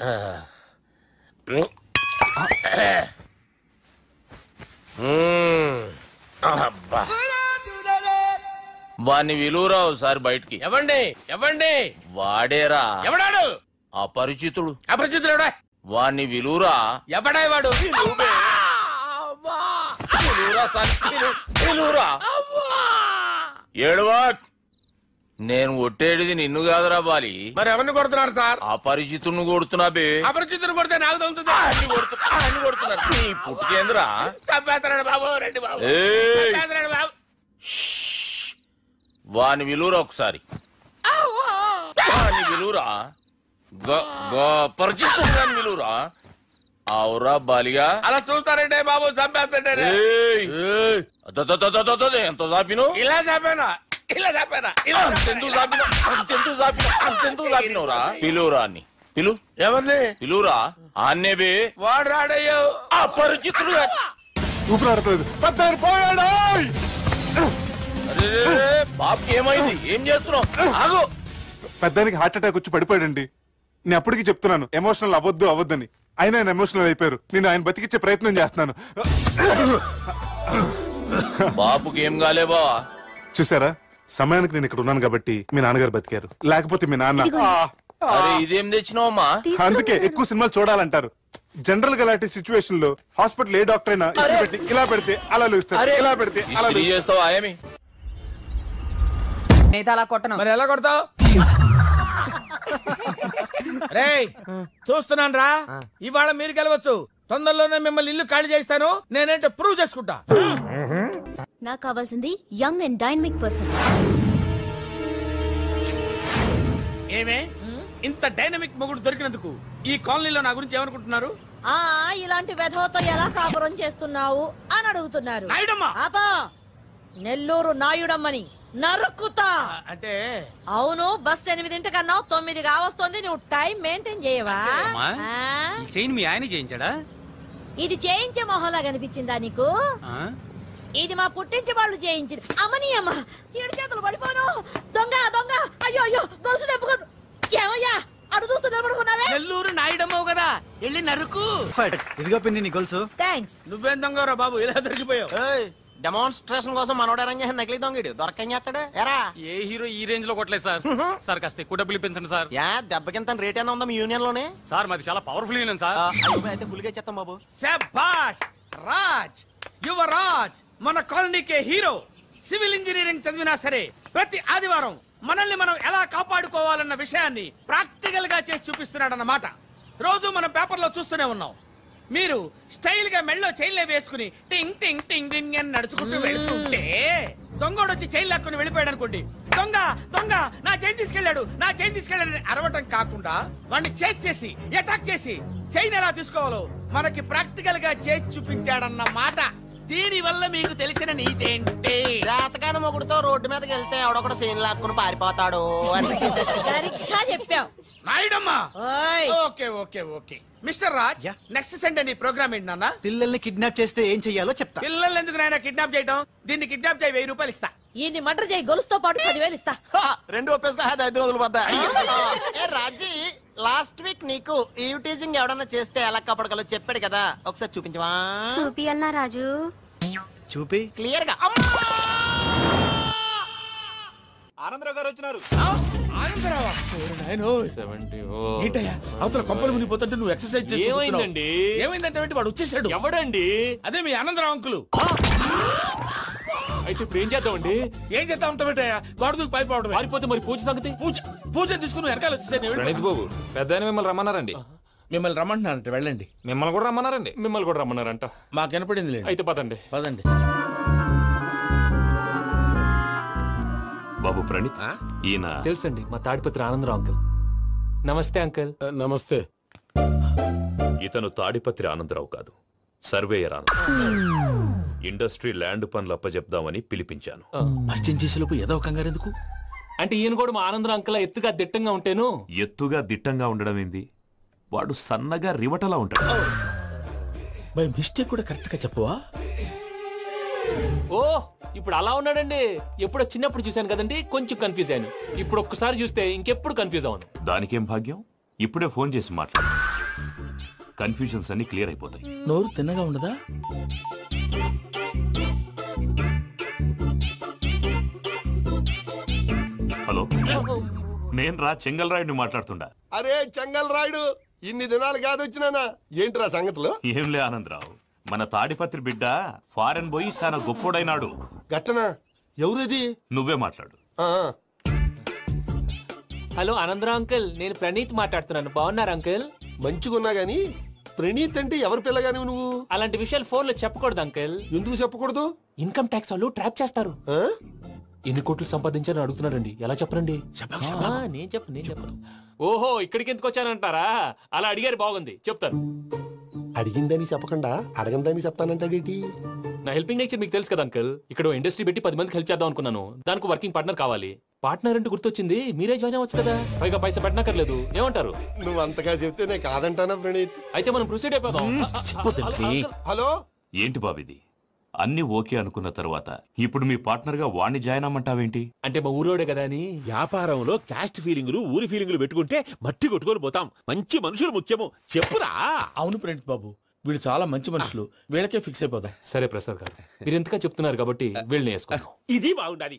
వాణ్ణి విలువరా ఒకసారి బయటికి. ఎవండి ఎవండి? వాడేరా. ఎవడాడు? అపరిచితుడు. అపరిచితుడు ఎవడా? వాణ్ణి విలువరా. ఎవడా వాడు? ఏడువా. నేను కొట్టేది నిన్ను కాదురా బాలి. మరి ఎవరిని కొడుతున్నారు సార్? అపరిచితుడిని కొడుతున్నా బే. అపరిచితుడు కొడితే నాకు తగులుతుంది. అన్ని కొడుతున్నారు. నీ పుట్టుకేంద్రా? చంపేస్తున్నాడు బాబు, రండి బాబు. బాబు. వాని విలువరా ఒకసారి. వాని విలువరా. పరిచితుడు విలువరా. అవురా బాలిగా. అలా చూస్తారంటే బాబు, చంపేస్తాడే. ఎంత చాపిను? ఇలా చాపానా? ఇలా చాపానా? అంతెందుకు చాపినవురా? పిలువురా అన్ని. పిలు. ఎవరిని పిలువురా? అన్నే బే. వాడు రాడయ్యో. అపరిచితుడు. ఊపిరాడట్లేదు. బాబుకి ఏమైంది? ఏం చేస్తున్నావు? ఆగు. పెద్దానికి హార్ట్ అటాక్ వచ్చి పడిపోయాడండి. నేను అప్పటికి చెప్తున్నాను ఎమోషనల్ అవ్వద్దని. ఆయన ఎమోషనల్ అయిపోయారు. నేను ఆయన బతికిచ్చే ప్రయత్నం చేస్తున్నాను. బాబుకి ఏం కాలే బావా? చూసారా, సమయానికి నేను ఇక్కడ ఉన్నాను కాబట్టి మీ నాన్నగారు బతికారు. లేకపోతే మీ నాన్న. ఇదేం తెచ్చినావమ్మా? అందుకే ఎక్కువ సినిమాలు చూడాలంటారు. జనరల్ గా అలాంటి సిచ్యువేషన్ లో హాస్పిటల్ ఏ డాక్టర్ అయినా పెట్టి ఇలా పెడితే అలా లూస్తారు, ఇలా పెడితే అలా చేస్తావా? ఏమి అలా కొట్టను. మరి ఎలా కొడతావు? రేయ్ చూస్తున్నాను రా, ఇవాళ మీరు గెలవచ్చు. తొందరలోనే మిమ్మల్ని ఇల్లు ఖాళీ చేస్తాను. నేనేంటో ప్రూవ్ చేసుకుంటా. నాకు కావాల్సింది యంగ్ అండ్ డైనమిక్ పర్సన్. ఏమే ఇంత డైనమిక్ మొగుడు దొరికినందుకు ఈ కాలనీలో నా గురించి ఏమనుకుంటున్నారు? ఇలాంటి వెధవతో ఎలా కాపురం చేస్తున్నావు అని అడుగుతున్నారు. నెల్లూరు నాయుడమ్మని నరుక్కుతా. అంటే అవును, బస్ 8 కన్నావు, 9 కావస్తుంది. నువ్వు టైం మెయింటైన్ చేయవా? మీ ఆయన చేయించాడా? ఇది చేయించే మొహంలా కనిపించిందా నీకు? ఇది మా పుట్టింటి వాళ్ళు చేయించింది. అమ్మని అమ్మ, 7 చేతులు పడిపోను. దొంగ దొంగ, అయ్యో అయ్యో, గొలుసు తెప్పుకో. ఏమయ్యా అడు చూస్తున్నా పడుకున్నావే? నెల్లూరు నాయుడమ్మవు కదా, వెళ్ళి నరుకు. ఇదిగో పిన్ని నీ గొలుసు. థ్యాంక్స్. నువ్వేం దొంగరా బాబు, ఇలా దొరికిపోయావు? డెమాన్స్ట్రేషన్ కోసం మనోడు అరేంజ్ చేసిన నకిలీ దొంగడు దొరకని చేస్తాడు. ఎరా ఏ హీరో ఈ రేంజ్ లో కొట్టలేదు సార్. సార్ కాస్త ఎక్కువ డబ్బులు ఇప్పించండి సార్. దెబ్బకింత రేట్ అయినా ఉందా మీ యూనియన్ లోనే? సార్ మాది చాలా పవర్ఫుల్ యూనియన్ సార్. అయితే గులిగా చేస్తాం బాబు. శభాష్ రాజ్, యువరాజ్, మన కాలనీకే హీరో. సివిల్ ఇంజనీరింగ్ చదివినా సరే ప్రతి ఆదివారం మనల్ని మనం ఎలా కాపాడుకోవాలన్న విషయాన్ని ప్రాక్టికల్ గా చేసి చూపిస్తున్నాడన్నమాట. రోజు మనం పేపర్లో చూస్తూనే ఉన్నాం. మీరు స్టైల్ గా మెళ్ళో చైన్లే వేసుకుని టింగ్ టింగ్ టింగ్ టింగ్ అని నడుచుకుంటూ వెళ్తుంటే దొంగోడు వచ్చి చైన్ లాక్కుని వెళ్ళిపోయాడు అనుకోండి, దొంగ దొంగ నా చైన్ తీసుకెళ్ళాడు నా చైన్ తీసుకెళ్ళాడు అరవటం కాకుండా వాడిని చేజ్ చేసి అటాక్ చేసి చైన్ ఎలా తీసుకోవాలో మనకి ప్రాక్టికల్ గా చేసి చూపించాడన్న మాట. దీని వల్ల మీకు తెలిసిన నీతేంటి? జాతకాన మొగుడుతో రోడ్డు మీదకి వెళ్తే ఎవడొకడు సీన్ లాక్కుని పారిపోతాడు అని. సరిగ్గా చెప్పావు నాయుడమ్మా. Okay okay okay mister Raj, next Sunday నీ ప్రోగ్రామ్ ఏంటి నాన్న? పిల్లల్ని కిడ్నాప్ చేస్తే ఏం చెయ్యాలో చెప్తా. పిల్లల్ని ఎందుకు నాయన కిడ్నాప్ చేయటం? దీన్ని కిడ్నాప్ చేయి 1000 రూపాయలు ఇస్తా. ఈ మర్డర్ చేయి గొలుసుతో పాటు 10,000 ఇస్తా. రెండు ఒప్పేసుకో 5 రోజులు పడ్డా. రాజీ, లాస్ట్ వీక్ నీకు ఈవ్ టీజింగ్ ఎవడన్నా చేస్తే ఎలా కాపాడగలో చెప్పాడు కదా, ఒకసారి చూపించవా? చూపియల్నా రాజు? చూపి క్లియర్ గా. ఆనందరావు గారు వచ్చినారు. ఏంటయ్యా అవతల కొంపలు మునిగిపోతుంటే నువ్వు ఎక్సర్సైజ్ ఏమైందండి? ఏమైందంటే వాడు వచ్చేసాడు. ఎవడండి? అదే మీ ఆనందరావు అంకులు. అయితే ఇప్పుడు ఏం చేద్దామండి? ఏం చేద్దాం ఉంటావేటయ్యా, గొడవకు పైపోవడం. పారిపోతే మరి పూజ సంగతి? పూజ తీసుకుని వెనకాల వచ్చేసాను. ప్రణీత్ బాబు, పెద్ద మిమ్మల్ని రమ్మన్నారండి. మిమ్మల్ని రమ్మంటున్నారంట, వెళ్ళండి. మిమ్మల్ని కూడా రమ్మన్నారండి. మిమ్మల్ని కూడా రమ్మన్నారంట. మాకు వినపడింది. అయితే పదండి. పదండి. బాబు ప్రణీత్, ఈయన తెలుసండి, మా తాడిపత్రి ఆనందరావు అంకుల్. నమస్తే అంకుల్. నమస్తే. ఇతను తాడిపత్రి ఆనందరావు కాదు, సర్వేయర్ ఆనందరావు. ఇండస్ట్రీ ల్యాండ్ పనులు అప్పచెప్దామని పిలిపించాను. పరిచయం చేసేలోపు ఏదో కంగారు ఎందుకు? అంటే ఈయన కూడా మా ఆనందరావు అంకుల్ ఎత్తుగా దిట్టంగా ఉంటాను. ఎత్తుగా దిట్టంగా ఉండడం ఏంది, వాడు సన్నగా రివటలా ఉంటాడు. బై మిస్టేక్ కూడా కరెక్ట్ గా చెప్పవా? ఓ ఇప్పుడు అలా ఉన్నాడండి. ఎప్పుడో చిన్నప్పుడు చూశాను కదండి, కొంచెం కన్ఫ్యూజ్ అయ్యాను. ఇప్పుడు ఒక్కసారి చూస్తే ఇంకెప్పుడు కన్ఫ్యూజ్ అవ్వను. దానికేం భాగ్యం, ఇప్పుడే ఫోన్ చేసి మాట్లాడు. కన్ఫ్యూజన్స్ అన్ని క్లియర్ అయిపోతాయి. నోరు తిన్నగా ఉండదా? హలో, నేను రా చెంగల్ రాయుడిని మాట్లాడుతుండా. అరే చెంగల్ రాయుడు, ఇన్ని దినాలు కాదు వచ్చినానా? ఏంట్రా సంగతులు? ఏంలే ఆనందరావు, మన తాడిపత్రి బిడ్డ ఫారెన్ పోయి చాలా గొప్పోడైనాడు. గట్టనా? ఎవరిది? నువ్వే మాట్లాడు. హలో ఆనందరావు అంకుల్, నేను ప్రణీత్ మాట్లాడుతున్నాను. బాగున్నారు అంకుల్? మంచిగున్నా గాని ప్రణీత్ అంటే ఎవరి పిల్లగాని నువ్వు? అలాంటి విషయాలు ఫోన్ లో చెప్పకూడదు అంకుల్. ఎందుకు చెప్పకూడదు? ఇన్కమ్ ట్యాక్స్ వాళ్ళు ట్రాప్ చేస్తారు. ఎన్ని కోట్లు సంపాదించాలని అడుగుతున్నారండి, ఎలా చెప్పరండి? నేను చెప్పను. ఓహో, ఇక్కడికి ఎందుకు వచ్చానంటారా? అలా అడిగారు, బాగుంది, చెప్తాను. అడిగిందని చెప్పకుండా అడగందని చెప్తానంటాడేటి? నా హెల్పింగ్ నేచర్ మీకు తెలుసు కదా అంకుల్. ఇక్కడ ఇండస్ట్రీ పెట్టి 10 మందికి హెల్ప్ చేద్దాం అనుకున్నాను. దానికి వర్కింగ్ పార్ట్నర్ కావాలి. పార్ట్నర్ అంటే గుర్తొచ్చింది, మీరే జాయిన్ అవ్వచ్చు కదా, పైగా పైసా పెట్టనక్కర్లేదు. ఏమంటారు? నువ్వు అంతగా చెప్తే నేను కాదంటానా ప్రణీత్? అయితే మనం ప్రొసీడ్ అయిపోదాం. హలో, ఏంటి బాబిది? అన్ని ఓకే అనుకున్న తర్వాత ఇప్పుడు మీ పార్ట్నర్ గా వాణ్ణి జాయిన్ అమ్మంటావేంటి? అంటే మా ఊరోడే కదా అని. వ్యాపారంలో క్యాస్ట్ ఫీలింగులు, ఊరి ఫీలింగులు పెట్టుకుంటే మట్టి కొట్టుకొని పోతాం. మంచి మనుషులు ముఖ్యము, చెప్పురా. అవును ప్రణీత్ బాబు, వీళ్ళు చాలా మంచి మనుషులు, వీళ్ళకే ఫిక్స్ అయిపోదాం. సరే ప్రసాద్ గారు, మీరు ఎంతగా చెప్తున్నారు కాబట్టి వీళ్ళని వేసుకుందాం. ఇది బాగుండాలి.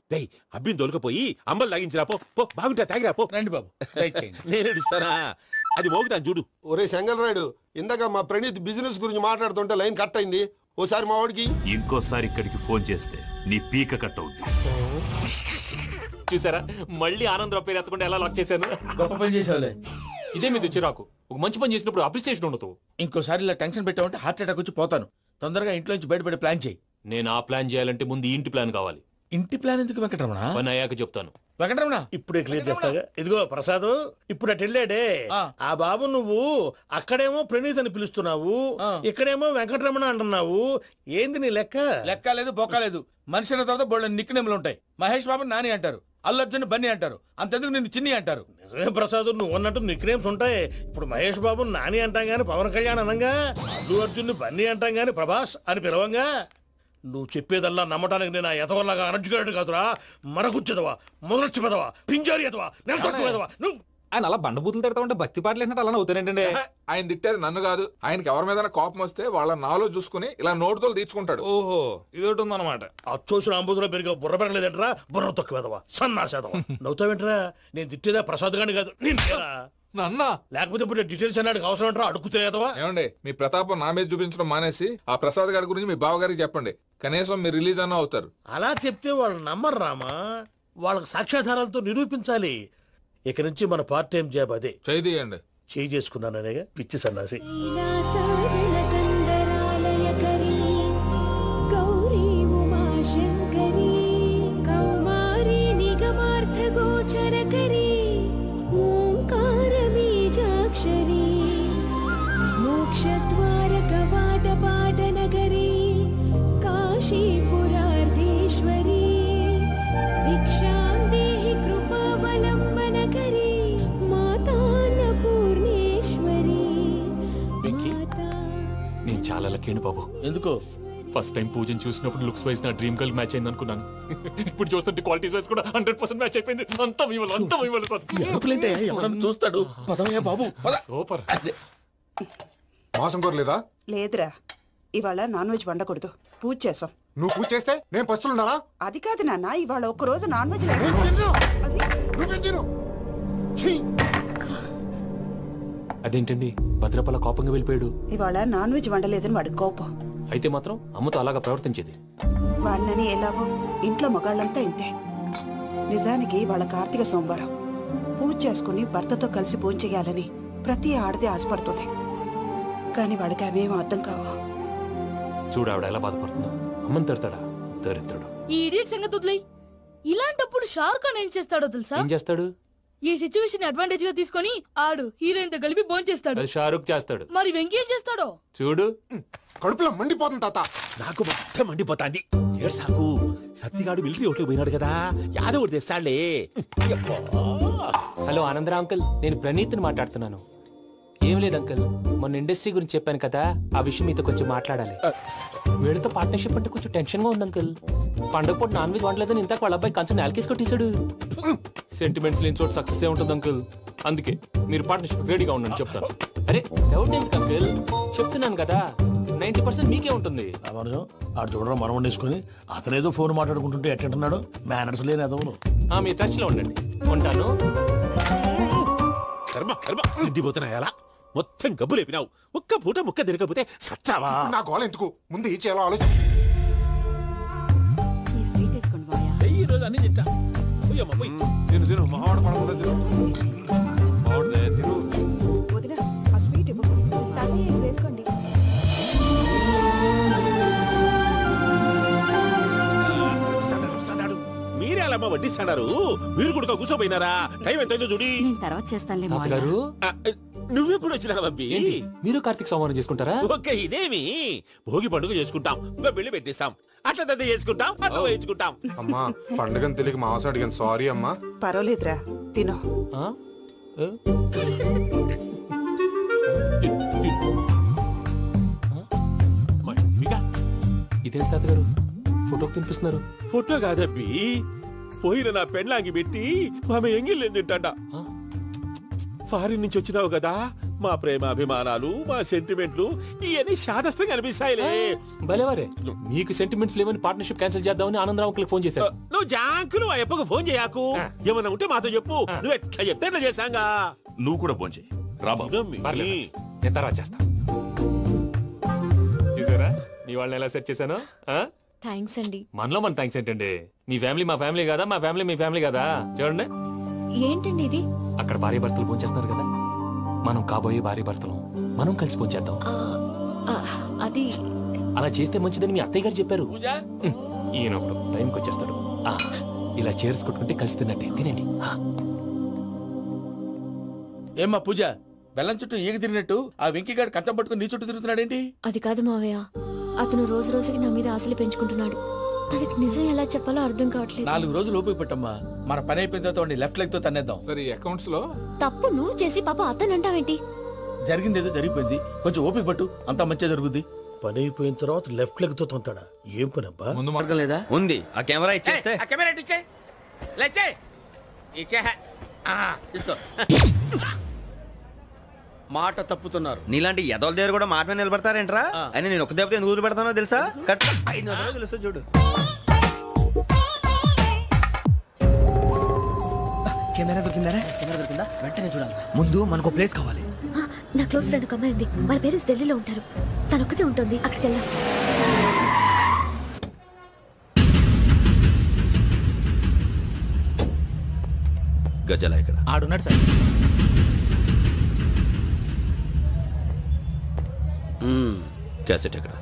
అబ్బిని దొలకపోయి అంబలు లాగించిరా పో. బాగుంటా తాగిరా పో. రండి బాబు, నేను ఇస్తానా? అది మోగుతాను చూడు. ఒరే చెంగల్ రాయుడు, ఇందాక మా ప్రణీత్ బిజినెస్ గురించి మాట్లాడుతుంటే లైన్ కట్ అయింది. ఓసారి మా వాడికి ఇంకోసారి ఇక్కడికి ఫోన్ చేస్తే నీ పీక కట్ అవుద్ది. చూసారా, మళ్ళీ ఆనందరావు పేరు ఎత్తకుండా ఎలా లాక్ చేశాను. గొప్ప పని చేసావులే. ఇదే మీద చిరాకు. ఒక మంచి పని చేసినప్పుడు అప్రిసియేషన్ ఉండదు. ఇంకోసారి ఇలా టెన్షన్ పెట్టామంటే హార్ట్ అటాక్ వచ్చి పోతాను. తొందరగా ఇంట్లో నుంచి బయటపడే ప్లాన్ చేయి. నేను ఆ ప్లాన్ చేయాలంటే ముందు ఇంటి ప్లాన్ కావాలి. ఇంటి ప్లాన్ ఎందుకు వెంకటరమణ? పని అయ్యాక చెప్తాను. వెంకటరమణ ఇప్పుడే క్లియర్ చేస్తాగా. ఇదిగో ప్రసాద్, ఇప్పుడు అటు వెళ్ళాడే ఆ బాబు, నువ్వు అక్కడేమో ప్రణీత్ అని పిలుస్తున్నావు, ఇక్కడేమో వెంకటరమణ అంటున్నావు. ఏంది నీ లెక్క? లెక్క లేదు, బొక్క లేదు. మనిషి అన్న తర్వాత బోళ్ళ నిక్నెములు ఉంటాయి. మహేష్ బాబు నాని అంటారు, అల్లు అర్జున్ బన్నీ అంటారు, అంతెందుకు నిన్ను చిన్ని అంటారు. నిజమే ప్రసాద్, నువ్వు అన్నట్టు నిక్నేమ్స్ ఉంటాయి. ఇప్పుడు మహేష్ బాబు నాని అంటాం గాని పవన్ కళ్యాణ్ అనంగా, అల్లు అర్జున్ బన్నీ అంటాం గాని ప్రభాస్ అని పిలవంగా. నువ్వు చెప్పేదల్లా నమ్మటానికి నేను ఎతవల్లాగా అనర్జుకేటెడ్ కాదురా. మరగుచ్చదవా, మొదలచ్చి పెదవా, పింజారి ఎదవా, నెలసొక్కుదవా నువ్వు. ఆయన అలా బండబూతులు తిడతా ఉంటే భక్తి పాటలు ఏంటంటే అలా అవుతానంటే. ఆయన తిట్టేది నన్ను కాదు, ఆయనకి ఎవరి మీద కోపం వస్తే వాళ్ళ నాలో చూసుకుని ఇలా నోటుతో తీర్చుకుంటాడు. ఓహో, ఇదొకటి ఉందన్నమాట. అచ్చోసిన అంబుధులో పెరిగే బుర్ర పెరగలేదంటరా, బుర్ర తొక్కువేదవా, సన్నాసేదవా. నవ్వుతావేంటరా? నేను తిట్టేదా ప్రసాద్ గాని కాదు, నన్న. లేకపోతే ఇప్పుడు డీటెయిల్స్ అన్నాడు అవసరం అంటారా? అడుగుతాయేదవా. ఏమండి, మీ ప్రతాపం నా మీద చూపించడం మానేసి ఆ ప్రసాద్ గారి గురించి మీ బావగారికి చెప్పండి. కనీసం మీరు రిలీజ్ అన్న అవుతారు. అలా చెప్తే వాళ్ళు నమ్మరు రామా. వాళ్ళకి సాక్ష్యాధారాలతో నిరూపించాలి. ఇక నుంచి మన పార్ట్ టైం జాబ్ అదే. చేయండి. చేసుకున్నాననేగా పిచ్చి సన్నాసి. నేను చాలా లక్కీ బాబు. ఎందుకు? ఫస్ట్ టైం పూజను చూసినప్పుడు లుక్స్ వైజ్ నా డ్రీమ్ గర్ల్ మ్యాచ్ అయింది అనుకున్నాను. ఇప్పుడు చూస్తుంటే క్వాలిటీస్ వైజ్ కూడా 100% మ్యాచ్ అయిపోయింది. అంతా ఇవ్వాలి సార్. చూస్తాడు. పదవయ్యా బాబు. సూపర్. మాసం కోరలేదా? లేదురా, ఇవాళ నాన్ వెజ్ వండకూడదు, పూజ చేసాం. నువ్వు పూజ చేస్తే నేను పస్తులున్నానా? అది కాదు నాన్న, ఇవాళ ఒక్కరోజు నాన్ వెజ్ అదేంటండి భద్రపల కోపంగా వెళ్ళిపోయాడు? ఇవాళ నాన్ వెజ్ వండలేదని వాడి కోపం. అయితే మాత్రం అమ్మతో అలాగా ప్రవర్తించేది. వాడినని ఎలాగో ఇంట్లో మగాళ్ళంతా ఇంతే. నిజానికి వాళ్ళ కార్తీక సోమవారం పూజ చేసుకుని భర్తతో కలిసి పూజ చేయాలని ప్రతి ఆడది ఆశపడుతుంది. కానీ వాడికి అవేం అర్థం కావు. చూడు ఆవిడ ఎలా బాధపడుతుందో. అమ్మని తిడతాడా? దరిద్రుడు. ఈ ఇడియట్ సంగతి వదిలేయ్. ఇలాంటప్పుడు షారుఖ్ ఖాన్ ఏం చేస్తాడో తెలుసా? ఏం చేస్తాడు? ఈ సిచ్యువేషన్ అడ్వాంటేజ్ గా తీసుకొని ఆడు హీరోయిన్ తో కలిపి బోన్ చేస్తాడు. అది షారుఖ్ చేస్తాడు. మరి వెంకీ ఏం చేస్తాడో చూడు. కడుపులో మండిపోతుంది తాత. నాకు మొత్తం మండిపోతాంది. ఏడు సాకు సత్తిగాడు మిలిటరీ ఓట్లు పోయినాడు కదా, యాదవ్ తెస్తాడులే. హలో ఆనందరా అంకుల్, నేను ప్రణీత్ని మాట్లాడుతున్నాను. ఏం లేదు అంకుల్, మొన్న ఇండస్ట్రీ గురించి చెప్పాను కదా, ఆ విషయం మీతో కొంచెం మాట్లాడాలి. వీళ్ళతో పార్ట్నర్షిప్ అంటే కొంచెం టెన్షన్ గా ఉంది అంకుల్. పండుగ పూట నాన్ వెజ్ వండలేదని ఇంతకు వాళ్ళ అబ్బాయి కంచెం నేలకేసి కొట్టేశాడు. సెంటిమెంట్స్ లేని చోట సక్సెస్ ఏ ఉంటుంది అంకుల్. అందుకే మీరు పార్ట్నర్షిప్ రెడీగా ఉండండి చెప్తాను. అరే డౌట్ ఎందుకు అంకుల్, చెప్తున్నాను కదా 90% మీకే ఉంటుంది. ఆడు చూడడం మనం వండేసుకుని అతనేదో ఫోన్ మాట్లాడుకుంటుంటే ఎట్టంటున్నాడు. మేనర్స్ లేని అదవును. మీ టచ్ లో ఉండండి. ఉంటాను. కర్మ కర్మ తిండిపోతున్నా ఎలా మొత్తం గబ్బు లేపినావు. ఒక్క పూట ముక్క తిరగకపోతే సచ్చావా? నా గోల ఎందుకు, ముందు ఈ చేయాలో ఆలోచించు. ఈ రోజు అన్ని తింటా. తిను తిను మావాడు పడకుండా తిను. మావాడులే తిను. వదిన ఆ స్వీట్ ఇవ్వు. వేసుకోండి. మీరే అలా వడ్డిస్తాడారు. మీరు కూడా కూర్చోపోయినారా? టైం ఎంతైందో చూడి. తర్వాత చేస్తానులే తాతగారు. నువ్వెప్పుడు వచ్చినా బంబి? మీరు కార్తీక్ సంహారం చేసుకుంటారా? ఓకే, ఇదేమి భోగి పండుగ చేసుకుంటాం, ఇంకా పెళ్లి పెట్టేస్తాం, అట్లా దద్ద చేసుకుంటాం, అట్లా వేయించుకుంటాం. అమ్మా పండుగని తెలియక మాసం అడిగాను, సారీ అమ్మా. పర్వాలేదురా, తినో. ఇదే తాతగారు ఫోటోకి తినిపిస్తున్నారు. ఫోటో కాదబ్బి, పోయిన నా పెళ్ళాంగి పెట్టి ఆమె ఎంగిల్లేం తింటాడ. ఫారిన్ నుంచి వచ్చినావు కదా, మా ప్రేమ అభిమానాలు, మా సెంటిమెంట్లు ఇవన్నీ శాదస్తంగా అనిపిస్తాయిలే. భలేవారే, మీకు సెంటిమెంట్స్ లేవని పార్ట్నర్షిప్ క్యాన్సిల్ చేద్దామని ఆనందరావు అంకుల్ ఫోన్ చేశారు. నువ్వు జాంకులు ఆ ఎప్పకు ఫోన్ చేయకు. ఏమన్నా ఉంటే మాతో చెప్పు. నువ్వు ఎట్లా చెప్తే ఎట్లా చేశాంగా. నువ్వు కూడా ఫోన్ చేయి. నేను తర్వాత చేస్తా. చూసారా మీ వాళ్ళని ఎలా సెట్ చేశాను? థ్యాంక్స్ అండి. మనలో మన థ్యాంక్స్ ఏంటండి? మీ ఫ్యామిలీ మా ఫ్యామిలీ కదా, మా ఫ్యామిలీ మీ ఫ్యామిలీ కదా. చూడండి ఏంటండి ఇది? అక్కడ భార్య భర్తలు పోంచేస్తున్నారు కదా, మనం కాబోయే భార్య భర్తలు మనం కలిసి పోంచేద్దాం. అది అలా చేస్తే మంచిదని మీ అత్తయ్య గారు చెప్పారు. ఈయన ఒకడు టైంకి వచ్చేస్తాడు. ఇలా చేర్స్ కొట్టుకుంటే కలిసి తిన్నట్టే. తినండి. ఏమ్మా పూజ, బెల్లం చుట్టూ ఈగ తిరిగినట్టు ఆ వెంకీగాడు కట్టం పట్టుకుని నీ చుట్టూ తిరుగుతున్నాడేంటి? అది కాదు మావయ్య, అతను రోజు రోజుకి నా మీద ఆశలు పెంచుకుంటున్నాడు. తనకి నిజం ఎలా చెప్పాలో అర్థం కావట్లేదు. 4 రోజులు ఓపిక పట్టమ్మా, మన పని అయిపోయిన తర్వాత లెఫ్ట్ లెగ్ తో తన్నేద్దాం. సరే అకౌంట్స్ లో తప్పు నువ్వు చేసి పాప అతను అంటావేంటి? జరిగింది ఏదో జరిగిపోయింది, కొంచెం ఓపిక పట్టు, అంతా మంచిగా జరుగుద్ది. పని అయిపోయిన తర్వాత లెఫ్ట్ లెగ్ తో తొంతాడా? ఏం పని అబ్బా? ముందు మార్గం లేదా? ఉంది. ఆ కెమెరా ఇచ్చేస్తే ఆ కెమెరా ఇచ్చే లేచే ఇచ్చే తీసుకో. మాట తప్పుతున్నారు. నీలాంటి ఎదల దగ్గర కూడా మాట మీద నిలబడతారేంట్రా? అని నేను ఒక దెబ్బతో ఎందుకు పెడతానో తెలుసా? కట్ 5 నిమిషాలు తెలుసు చూడు. కెమెరా దొరికిందా? కెమెరా దొరికిందా? వెంటనే చూడాలి. ముందు మనకు ప్లేస్ కావాలి. నా క్లోజ్ ఫ్రెండ్ ఒక అమ్మాయి ఉంది. వాళ్ళ పేరెంట్స్ ఢిల్లీలో ఉంటారు. తను ఒక్కతే ఉంటుంది. అక్కడికి వెళ్దాం. గజల ఇక్కడ ఆడున్నాడు సార్. క్యాసెట్ ఎక్కడ?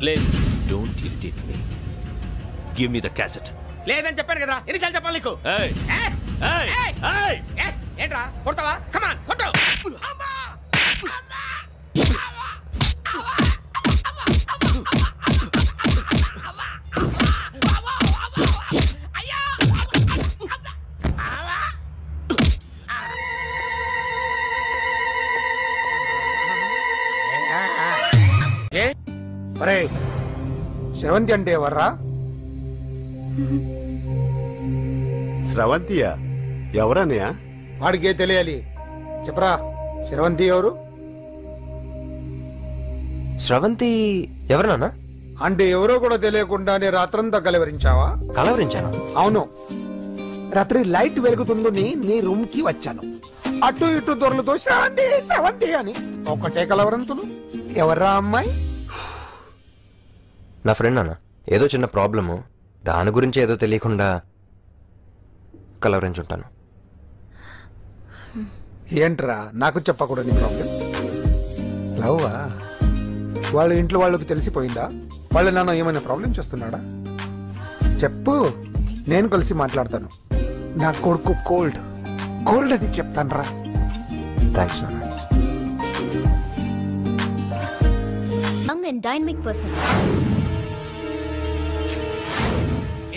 లేదు. Don't irritate me. Give me the cassette. లేదని చెప్పాను కదా, ఎన్నిసార్లు చెప్పాలి నీకు? ఏంట్రా కొడతావా? కమాన్ కొట్టు. అరే శ్రవంతి అంటే ఎవర్రా? స్రవంతియా? ఎవరన్నయ్య? వాడికే తెలియాలి. చెప్పరా, శ్రవంతి ఎవరు? స్రవంతి ఎవరు నాన్న? అంటే ఎవరో కూడా తెలియకుండానే రాత్రంతా కలవరించావా? కలవరించాను. అవును, రాత్రి లైట్ వెలుగుతుందని నీ రూమ్ కి వచ్చాను. అటు ఇటు దొరలతో శ్రవంతి శ్రవంతి అని ఒకటే కలవరంతులు. ఎవర్రా అమ్మాయి? నా ఫ్రెండ్ నాన్న. ఏదో చిన్న ప్రాబ్లము, దాని గురించి ఏదో తెలియకుండా కలవరించుంటాను. ఏంట్రా నాకు చెప్పకూడదు నీ ప్రాబ్లం? లవ్వా? వాళ్ళ ఇంట్లో వాళ్ళకి తెలిసిపోయిందా? వాళ్ళ నాన్న ఏమైనా ప్రాబ్లం చేస్తున్నాడా? చెప్పు, నేను కలిసి మాట్లాడతాను. నా కొడుకు కోల్డ్ కోల్డ్ అని చెప్తాను రా. థ్యాంక్స్ నాన్న. Young and dynamic person.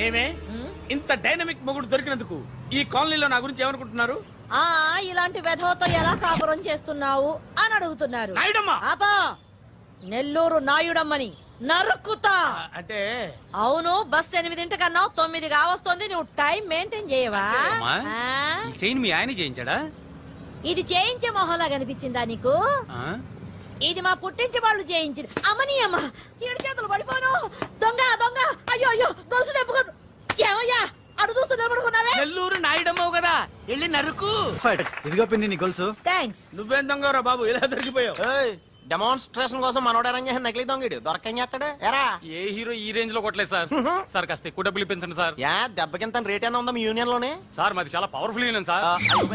ఏమే ఇంత డైనమిక్ మొగుడు దొరికినందుకు ఈ కాలనీలో నా గురించి ఏమనుకుంటున్నారు? ఇలాంటి వెధవతో ఎలా కాపురం చేస్తున్నావు అని అడుగుతున్నారు. ఆపా, నెల్లూరు నాయుడమ్మని నరుక్కుతా. అంటే అవును, బస్ 8 కన్నా 9 కావస్తుంది. నువ్వు టైం మెయింటైన్ చేయవా? చైన్ మీ ఆయన చేయించాడా? ఇది చేయించే మొహంలా కనిపించిందా నీకు? ఇది మా పుట్టింటి వాళ్ళు చేయించింది. అమ్మని అమ్మ, 7 చేతులు పడిపోను. దొంగ దొంగ, అయ్యో అయ్యో, గొలుసు తెప్పుకో. ఏమయ్యా అడు చూస్తూ నిలబడుకున్నావే? నెల్లూరు నాయుడమ్మవు కదా, వెళ్ళి నరుకు. ఇదిగో పిన్ని నీ గొలుసు. థ్యాంక్స్. నువ్వేం దొంగరా బాబు, ఇలా దొరికిపోయావు? డెమాన్స్ట్రేషన్ కోసం మనోడు అరేంజ్ చేసిన నకిలీ దొంగడు దొరకని చేస్తాడు. ఎరా ఏ హీరో ఈ రేంజ్ లో కొట్టలేదు సార్. సార్ కాస్త ఎక్కువ డబ్బులు ఇప్పించండి సార్. యా దెబ్బకింత రేట్ అయినా ఉందా మీ యూనియన్ లోనే? సార్ మాది చాలా పవర్ఫుల్ యూనియన్ సార్.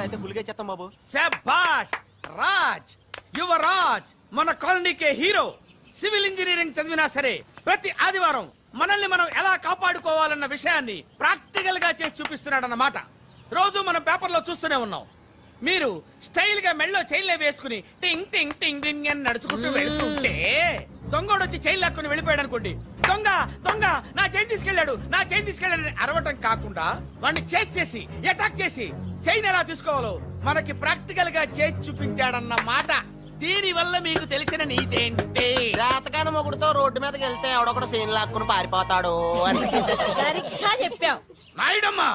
అయితే గులిగా చేస్తాం బాబు. శభాష్ రాజ్, యువరాజ్, మన కాలనీకే హీరో. సివిల్ ఇంజనీరింగ్ చదివినా సరే ప్రతి ఆదివారం మనల్ని మనం ఎలా కాపాడుకోవాలన్న విషయాన్ని ప్రాక్టికల్ గా చేసి చూపిస్తున్నాడన్నమాట. రోజు మనం పేపర్లో చూస్తూనే ఉన్నాం. మీరు స్టైల్ గా మెళ్ళో చైన్లే వేసుకుని టింగ్ టింగ్ టింగ్ టింగ్ అని నడుచుకుంటూ వెళ్తుంటే దొంగోడు వచ్చి చైన్ లాక్కుని వెళ్ళిపోయాడు అనుకోండి. దొంగ దొంగ నా చైన్ తీసుకెళ్లాడు, నా చైన్ తీసుకెళ్లాడని అరవటం కాకుండా వాడిని చేజ్ చేసి అటాక్ చేసి చైన్ ఎలా తీసుకోవాలో మనకి ప్రాక్టికల్ గా చేసి చూపించాడన్న మాట. దీని వల్ల మీకు తెలిసిన నీతేంటి? జాతకాన మొగుడుతో రోడ్డు మీదకి వెళ్తే ఎవడొకడు సీన్ లాక్కుని పారిపోతాడు అని. సరిగ్గా చెప్పావు నాయుడమ్మా.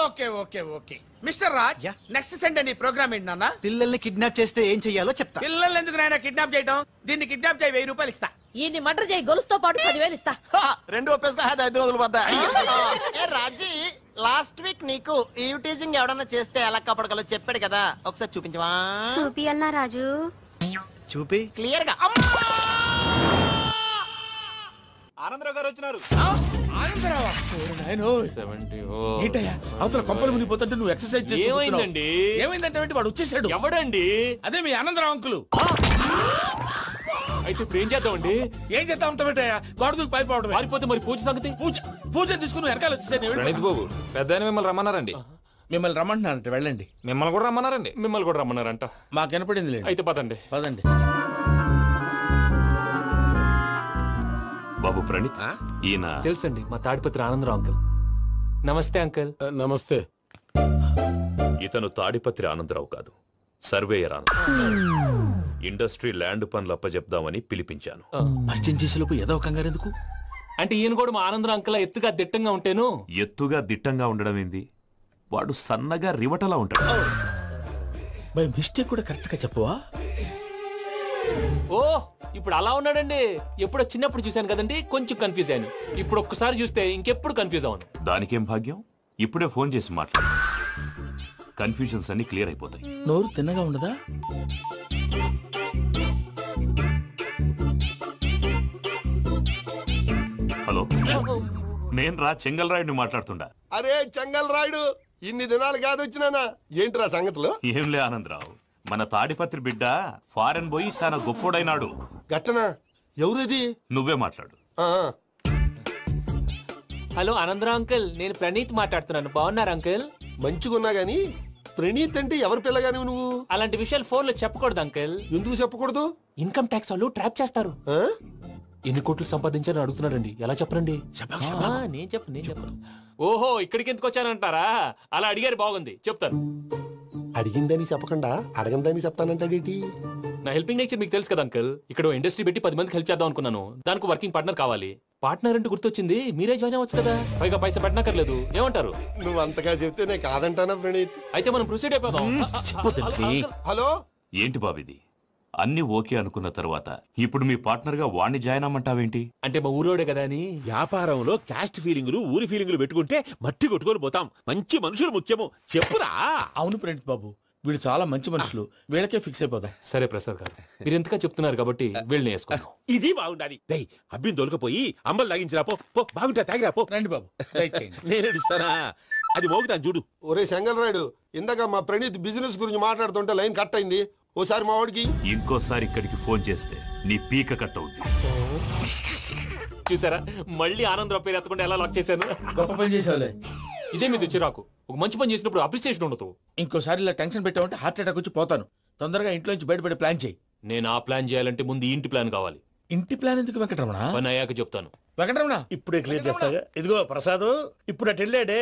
Okay okay okay mister Raj, next Sunday నీ ప్రోగ్రామ్ ఏంటి నాన్న? పిల్లల్ని కిడ్నాప్ చేస్తే ఏం చెయ్యాలో చెప్తా. పిల్లల్ని ఎందుకు నాయన కిడ్నాప్ చేయటం? దీన్ని కిడ్నాప్ చేయి, 1000 రూపాయలు ఇస్తా. ఈ మర్డర్ చేయి, గొలుసుతో పాటు 10,000 ఇస్తా. రెండు ఒప్పేసుకో, 5 రోజులు పడ్డా. రాజీ, లాస్ట్ వీక్ నీకు ఈవ్ టీజింగ్ ఎవడన్నా చేస్తే ఎలా కాపాడగలో చెప్పాడు కదా, ఒకసారి చూపించవా? చూపియల్నా రాజు? చూపి క్లియర్ గా. ఆనందరావు గారు వచ్చినారు. ఏంటయ్యా అవతల కొంపలు మునిగిపోతుంటే నువ్వు ఎక్సర్సైజ్ చేస్తున్నావు? ఏమైందండి? ఏమైందంటే వాడు వచ్చేసాడు. ఎవడండి? అదే మీ ఆనందరావు అంకులు. అయితే ఇప్పుడు ఏం చేద్దామండి? ఏం చేద్దాం ఉంటావేటయ్యా, గొడవకు పైపోవడం. పారిపోతే మరి పూజ సంగతి? పూజ తీసుకుని వెనకాల వచ్చేసాను. ప్రణీత్ బాబు, పెద్ద మిమ్మల్ని రమ్మన్నారండి. మిమ్మల్ని రమ్మంటున్నారంట, వెళ్ళండి. మిమ్మల్ని కూడా రమ్మన్నారండి. మిమ్మల్ని కూడా రమ్మన్నారంట. మాకు వినపడింది. అయితే పదండి. పదండి. బాబు ప్రణీత్, ఈయన తెలుసండి, మా తాడిపత్రి ఆనందరావు అంకుల్. నమస్తే అంకుల్. నమస్తే. ఇతను తాడిపత్రి ఆనందరావు కాదు, సర్వేయర్ ఆనందరావు. ఇండస్ట్రీ ల్యాండ్ పనులు అప్పచెప్దామని పిలిపించాను. పరిచయం చేసేలోపు ఏదో కంగారు ఎందుకు? అంటే ఈయన కూడా మా ఆనందరావు అంకుల్ ఎత్తుగా దిట్టంగా ఉంటాను. ఎత్తుగా దిట్టంగా ఉండడం ఏంది, వాడు సన్నగా రివటలా ఉంటాడు. బై మిస్టేక్ కూడా కరెక్ట్ గా చెప్పవా? ఓ ఇప్పుడు అలా ఉన్నాడండి. ఎప్పుడో చిన్నప్పుడు చూశాను కదండి, కొంచెం కన్ఫ్యూజ్ అయ్యాను. ఇప్పుడు ఒక్కసారి చూస్తే ఇంకెప్పుడు కన్ఫ్యూజ్ అవ్వను. దానికేం భాగ్యం, ఇప్పుడే ఫోన్ చేసి మాట్లాడు. కన్ఫ్యూజన్స్ అన్ని క్లియర్ అయిపోతాయి. నోరు తిన్నగా ఉండదా? హలో, నేను రా చెంగల్ రాయుడిని మాట్లాడుతుండా. అరే చెంగల్ రాయుడు, ఇన్ని దినాలు కాదు వచ్చినానా? ఏంట్రా సంగతులు? ఏంలే ఆనందరావు, మన తాడిపత్రి బిడ్డ ఫారెన్ పోయి చాలా గొప్పోడైనాడు. గట్టనా? ఎవరిది? నువ్వే మాట్లాడు. హలో ఆనందరావు అంకుల్, నేను ప్రణీత్ మాట్లాడుతున్నాను. బాగున్నారు అంకుల్? మంచిగున్నా గాని ప్రణీత్ అంటే ఎవరి పిల్లగాని నువ్వు? అలాంటి విషయాలు ఫోన్ లో చెప్పకూడదు అంకుల్. ఎందుకు చెప్పకూడదు? ఇన్కమ్ ట్యాక్స్ వాళ్ళు ట్రాప్ చేస్తారు. ఎన్ని కోట్లు సంపాదించాలని అడుగుతున్నారండి, ఎలా చెప్పరండి? నేను చెప్పను. ఓహో, ఇక్కడికి ఎందుకు వచ్చానంటారా? అలా అడిగారు, బాగుంది, చెప్తాను. అడిగిందని చెప్పకుండా అడగందని చెప్తానంటాడేటి? నా హెల్పింగ్ నేచర్ మీకు తెలుసు కదా అంకుల్. ఇక్కడ ఇండస్ట్రీ పెట్టి 10 మందికి హెల్ప్ చేద్దాం అనుకున్నాను. దానికి వర్కింగ్ పార్ట్నర్ కావాలి. పార్ట్నర్ అంటే గుర్తొచ్చింది, మీరే జాయిన్ అవ్వచ్చు కదా, పైగా పైసా పెట్టనక్కర్లేదు. ఏమంటారు? నువ్వు అంతగా చెప్తే నేను కాదంటానా ప్రణీత్? అయితే మనం ప్రొసీడ్ అయిపోదాం. హలో, ఏంటి బాబిది? అన్ని ఓకే అనుకున్న తర్వాత ఇప్పుడు మీ పార్ట్నర్ గా వాణ్ణి జాయిన్ అమ్మంటావేంటి? అంటే మా ఊరోడే కదా అని. వ్యాపారంలో క్యాస్ట్ ఫీలింగులు, ఊరి ఫీలింగులు పెట్టుకుంటే మట్టి కొట్టుకొని పోతాం. మంచి మనుషులు ముఖ్యము, చెప్పురా. అవును ప్రణీత్ బాబు, వీళ్ళు చాలా మంచి మనుషులు, వీళ్ళకే ఫిక్స్ అయిపోదాం. సరే ప్రసాద్ గారు, మీరు ఎంతగా చెప్తున్నారు కాబట్టి వీళ్ళని వేసుకుందాం. ఇది బాగుండాలి. డై అబ్బిని దొలకపోయి అంబలు లాగించిరా పో. బాగుంటా తాగిరా పో. రండి బాబు, నేను ఇస్తానా? అది మోగుతాను చూడు. ఒరే చెంగల్ రాయుడు, ఇందాక మా ప్రణీత్ బిజినెస్ గురించి మాట్లాడుతుంటే లైన్ కట్ అయింది. ఓసారి మా వాడికి ఇంకోసారి ఇక్కడికి ఫోన్ చేస్తే నీ పీక కట్ అవుద్ది. చూసారా, మళ్ళీ ఆనందరావు పేరు ఎత్తకుండా ఎలా లాక్ చేశాను. గొప్ప పని చేసేవాళ్ళే. ఇదే మీద చిరాకు. ఒక మంచి పని చేసినప్పుడు అప్రిసియేషన్ ఉండదు. ఇంకోసారి ఇలా టెన్షన్ పెట్టామంటే హార్ట్ అటాక్ వచ్చి పోతాను. తొందరగా ఇంట్లో నుంచి బయటపడే ప్లాన్ చేయి. నేను ఆ ప్లాన్ చేయాలంటే ముందు ఈ ఇంటి ప్లాన్ కావాలి. ఇంటి ప్లాన్ ఎందుకు వెంకటరమణ? పని అయ్యాక చెప్తాను. వెంకటరమణ ఇప్పుడే క్లియర్ చేస్తాగా. ఇదిగో ప్రసాద్, ఇప్పుడు అటు వెళ్ళాడే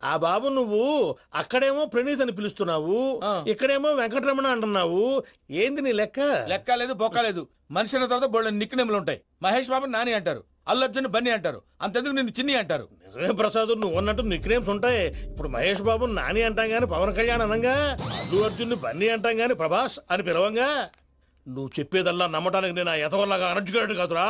ఆ బాబు, నువ్వు అక్కడేమో ప్రణీత్ అని పిలుస్తున్నావు, ఇక్కడేమో వెంకటరమణ అంటున్నావు. ఏంది నీ లెక్క? లెక్క లేదు, బొక్క లేదు. మనిషి అన్న తర్వాత బోళ్ళ నిక్నెములు ఉంటాయి. మహేష్ బాబు నాని అంటారు, అల్లు అర్జున్ బన్నీ అంటారు, అంతెందుకు నిన్ను చిన్ని అంటారు. నిజమే ప్రసాద్, నువ్వు అన్నట్టు నిక్నేమ్స్ ఉంటాయి. ఇప్పుడు మహేష్ బాబు నాని అంటాం గాని పవన్ కళ్యాణ్ అనంగా, అల్లు అర్జున్ బన్నీ అంటాం గాని ప్రభాస్ అని పిలవంగా. నువ్వు చెప్పేదల్లా నమ్మటానికి నేను ఎతవల్లాగా అనర్జుకేటెడ్ కాదురా.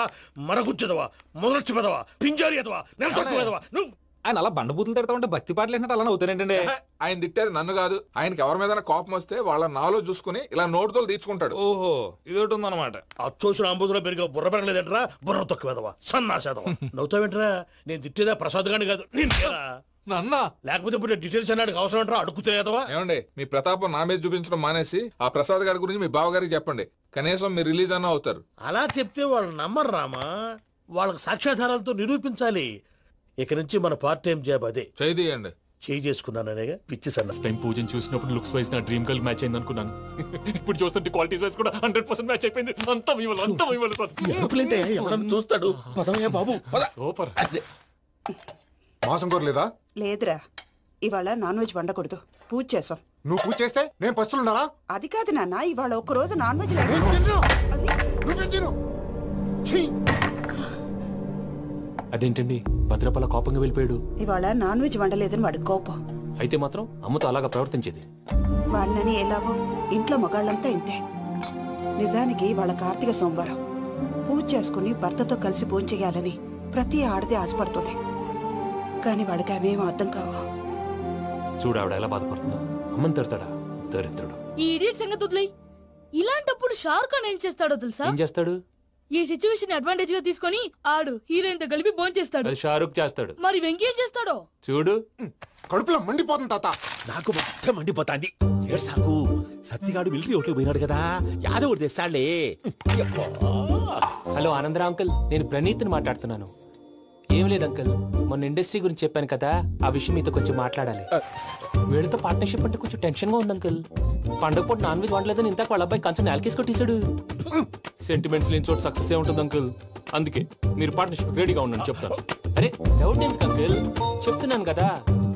మరగుచ్చదవా, మొదలచ్చి పెదవా, పింజారి ఎదవా, నెలసొక్కుదవా. నువ్వు ఆయన అలా బండబూతులు తిడతా ఉంటే భక్తి పాటలు ఏంటంటే అలా అవుతానంటే. ఆయన తిట్టేది నన్ను కాదు, ఆయనకి ఎవరి మీద కోపం వస్తే వాళ్ళ నాలో చూసుకుని ఇలా నోటుతో తీర్చుకుంటాడు. ఓహో, ఇదొకటి ఉందన్నమాట. అచ్చోసిన అంబుధులో పెరిగే బుర్ర పెరగలేదంటరా, బుర్ర తొక్కువేదవా, సన్నాసేదవా. నవ్వుతావేంటరా? నేను తిట్టేదా ప్రసాద్ గాని కాదు, నన్నా. లేకపోతే ఇప్పుడు డీటెయిల్స్ అన్నాడు అవసరం అంటారా? అడుగుతాయేదవా. ఏమండి, మీ ప్రతాపం నా మీద చూపించడం మానేసి ఆ ప్రసాద్ గారి గురించి మీ బావగారికి చెప్పండి. కనీసం మీరు రిలీజ్ అన్న అవుతారు. అలా చెప్తే వాళ్ళు నమ్మరు రామా. వాళ్ళకి సాక్ష్యాధారాలతో నిరూపించాలి. ఇక నుంచి మన పార్ట్ టైం జాబ్ అదే. చేయండి. చేయి చేసుకున్నాననేగా పిచ్చి సన్న. టైం పూజను చూసినప్పుడు లుక్స్ వైజ్ నా డ్రీమ్ గర్ల్ మ్యాచ్ అయింది అనుకున్నాను. ఇప్పుడు చూస్తుంటే క్వాలిటీస్ వైజ్ కూడా 100% మ్యాచ్ అయిపోయింది. అంతా మీ వల్ల సార్. ఎవడన్నా చూస్తాడు. పదవయ్యా బాబు, సూపర్. మాసం కోరలేదా? లేదురా, ఇవాళ నాన్ వెజ్ వండకూడదు, పూజ చేసాం. నువ్వు పూజ చేస్తే నేను పస్తులున్నారా? అది కాదు నాన్న, ఇవాళ ఒక్క రోజు నాన్ వెజ్ అదేంటండి, భద్రపల కోపంగా వెళ్ళిపోయాడు. ఇవాళ నాన్ వెజ్ వండలేదని వాడి కోపం. అయితే మాత్రం అమ్మతో అలాగా ప్రవర్తించేది. వాడినని ఎలాగో ఇంట్లో మగాళ్ళంతా ఇంతే. నిజానికి వాళ్ళ కార్తీక సోమవారం పూజ చేసుకుని భర్తతో కలిసి పూజ చేయాలని ప్రతి ఆడది ఆశపడుతుంది. కానీ వాళ్ళకి అవేం అర్థం కావు. చూడు ఆవిడ ఎలా బాధపడుతుందో. అమ్మని తిడతాడా దరిద్రుడు. ఈ ఇడియట్ సంగతి వదిలేయ్. ఇలాంటప్పుడు షారుఖ్ ఖాన్ ఏం చేస్తాడో తెలుసా? ఏం చేస్తాడు? ఈ సిచ్యువేషన్ అడ్వాంటేజ్ గా తీసుకొని ఆడు హీరోయిన్ తో కలిపి బోన్ చేస్తాడు. అది షారుఖ్ చేస్తాడు. మరి వెంకీ ఏం చేస్తాడో చూడు. కడుపులో మండిపోతుంది తాత. నాకు మొత్తం మండిపోతాంది. ఏడ్సాకు, సత్తిగాడు మిలిటరీ ఓట్లకు పోయినాడు కదా, యాదవ్ తెస్తాడులే. హలో ఆనందరా అంకుల్, నేను ప్రణీత్ని మాట్లాడుతున్నాను. ఏం లేదు అంకుల్, మొన్న ఇండస్ట్రీ గురించి చెప్పాను కదా, ఆ విషయం మీతో కొంచెం మాట్లాడాలి. వీళ్ళతో పార్ట్నర్షిప్ అంటే కొంచెం టెన్షన్ గా ఉంది అంకుల్. పండుగ పూట నాన్ వెజ్ వండలేదని ఇంతకు వాళ్ళ అబ్బాయి కంచెం నేలకేసి కొట్టేశాడు. సెంటిమెంట్స్ లేని చోట సక్సెస్ ఏ ఉంటుంది అంకుల్. అందుకే మీరు పార్ట్నర్షిప్ రెడీగా ఉండండి చెప్తాను. అరే డౌట్ ఎందుకు అంకుల్, చెప్తున్నాను కదా,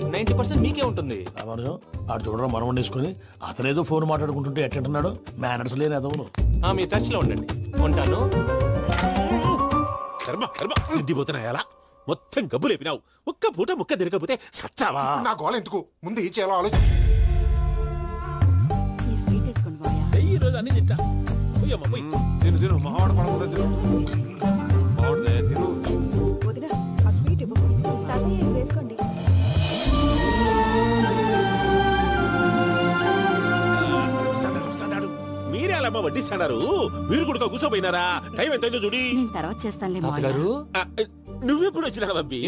90% మీకే ఉంటుంది. ఆడు చూడడం మనం వండేసుకుని అతనేదో ఫోన్ మాట్లాడుకుంటుంటే ఎట్టంటున్నాడు. మేనర్స్ లేని అదవును. మీ టచ్ లో ఉండండి. ఉంటాను. కర్మ కర్మ, ఇంటిపోతున్నా ఎలా మొత్తం గబ్బు లేపినావు. ఒక్క పూట ముక్క తిరగకపోతే సచ్చావా? నా గోల ఎందుకు, ముందు ఏం చేయాలో ఆలోచించు. ఈ రోజు అన్ని తింటా. తిను తిను, మావాడు పడకుండా తిను. బాగుంటుంది తిను. వదినా, ఆ స్వీట్ ఇవ్వు. వేసుకోండి. మీరే అలా వడ్డిస్తాడారు. మీరు కూడా కూర్చోపోయినారా? టైం ఎంతైందో చూడి. నేను తర్వాత చేస్తానులే తాతగారు. నువ్వెప్పుడు వచ్చినా బంబి?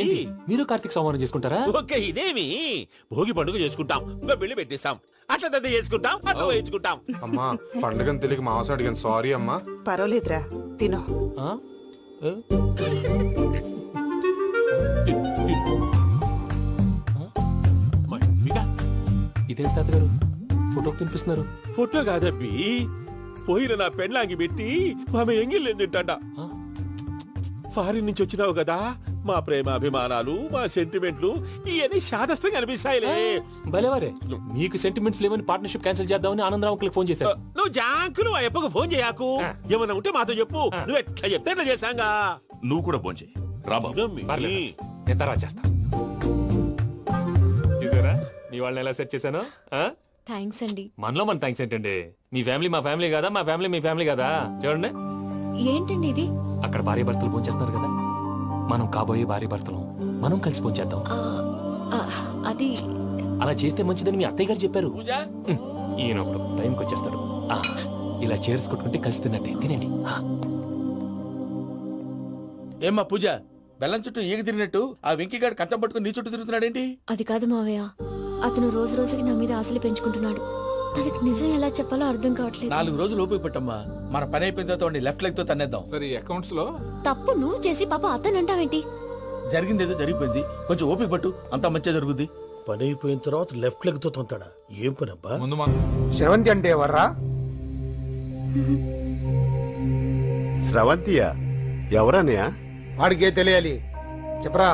మీరు కార్తీక సంహారం చేసుకుంటారా? ఓకే, ఇదేమి భోగి పండుగ చేసుకుంటాం, ఇంకా బిల్లు పెట్టిస్తాం, అట్లా దద్ద చేసుకుంటాం, అట్లా వేయించుకుంటాం. అమ్మా, పండుగని తెలియక మాంసం అడిగాను, సారీ అమ్మా. పర్వాలేదురా, తినో. ఇదేం తాతగారు ఫోటోకి తినిపిస్తున్నారు? ఫోటో కాదబ్బి, పోయిన నా పెళ్ళాంగి పెట్టి ఆమె ఎంగిల్లేం తింటాడ. ఫారిన్ నుంచి వచ్చినావు కదా, మా ప్రేమ అభిమానాలు మా సెంటిమెంట్లు ఇవన్నీ శాదస్తంగా అనిపిస్తాయిలే. భలేవారే, మీకు సెంటిమెంట్స్ లేవని పార్ట్నర్షిప్ క్యాన్సిల్ చేద్దామని ఆనందరావు అంకుల్కి ఫోన్ చేశారు. నువ్వు జాంకులు ఆ అప్పకు ఫోన్ చేయకు. ఏమన్నా ఉంటే మాతో చెప్పు. నువ్వు ఎట్లా చెప్తే ఎట్లా చేశాంగా. నువ్వు కూడా ఫోన్ చేయి. నేను తర్వాత చేస్తా. చూసారా మీ వాళ్ళని ఎలా సెట్ చేశాను? థ్యాంక్స్ అండి. మనలో మన థ్యాంక్స్ ఏంటండి? మీ ఫ్యామిలీ మా ఫ్యామిలీ కదా, మా ఫ్యామిలీ మీ ఫ్యామిలీ కదా. చూడండి, ఏంటండి ఇది? అక్కడ భార్య భర్తలు ఫోన్ చేస్తున్నారు కదా, మనం కాబోయే భార్య భర్తలు మనం కలిసి ఫోన్ చేద్దాం. అది అలా చేస్తే మంచిదని మీ అత్తయ్య గారు చెప్పారు. ఈయన ఒకడు టైంకి వచ్చేస్తాడు. ఇలా చేర్స్ కొట్టుకుంటే కలిసి తిన్నట్టే. తినండి. ఏమ్మా పూజ, బెల్లం చుట్టూ ఈగ తిరిగినట్టు ఆ వెంకీగాడు కంచం పట్టుకుని నీ చుట్టూ తిరుగుతున్నాడేంటి? అది కాదు మావయ్య, అతను రోజు రోజుకి నా మీద ఆశలు పెంచుకుంటున్నాడు. తనకి నిజం ఎలా చెప్పాలో అర్థం కావట్లేదు. 4 రోజులు ఓపిక పట్టమ్మా. మన పని అయిపోయిన తర్వాత లెఫ్ట్ లెగ్ తో తన్నేద్దాం. సరే, అకౌంట్స్ లో తప్పు నువ్వు చేసి పాప అతను అంటావేంటి? జరిగిందేదో జరిగిపోయింది, కొంచెం ఓపిక పట్టు, అంతా మంచిగా జరుగుద్ది. పని అయిపోయిన తర్వాత లెఫ్ట్ లెగ్ తో తొంతాడా? ఏం పని అబ్బా? శ్రవంతి అంటే ఎవర్రా? స్రవంతియా? ఎవరన్నయ్యా? వాడికే తెలియాలి. చెప్పరా,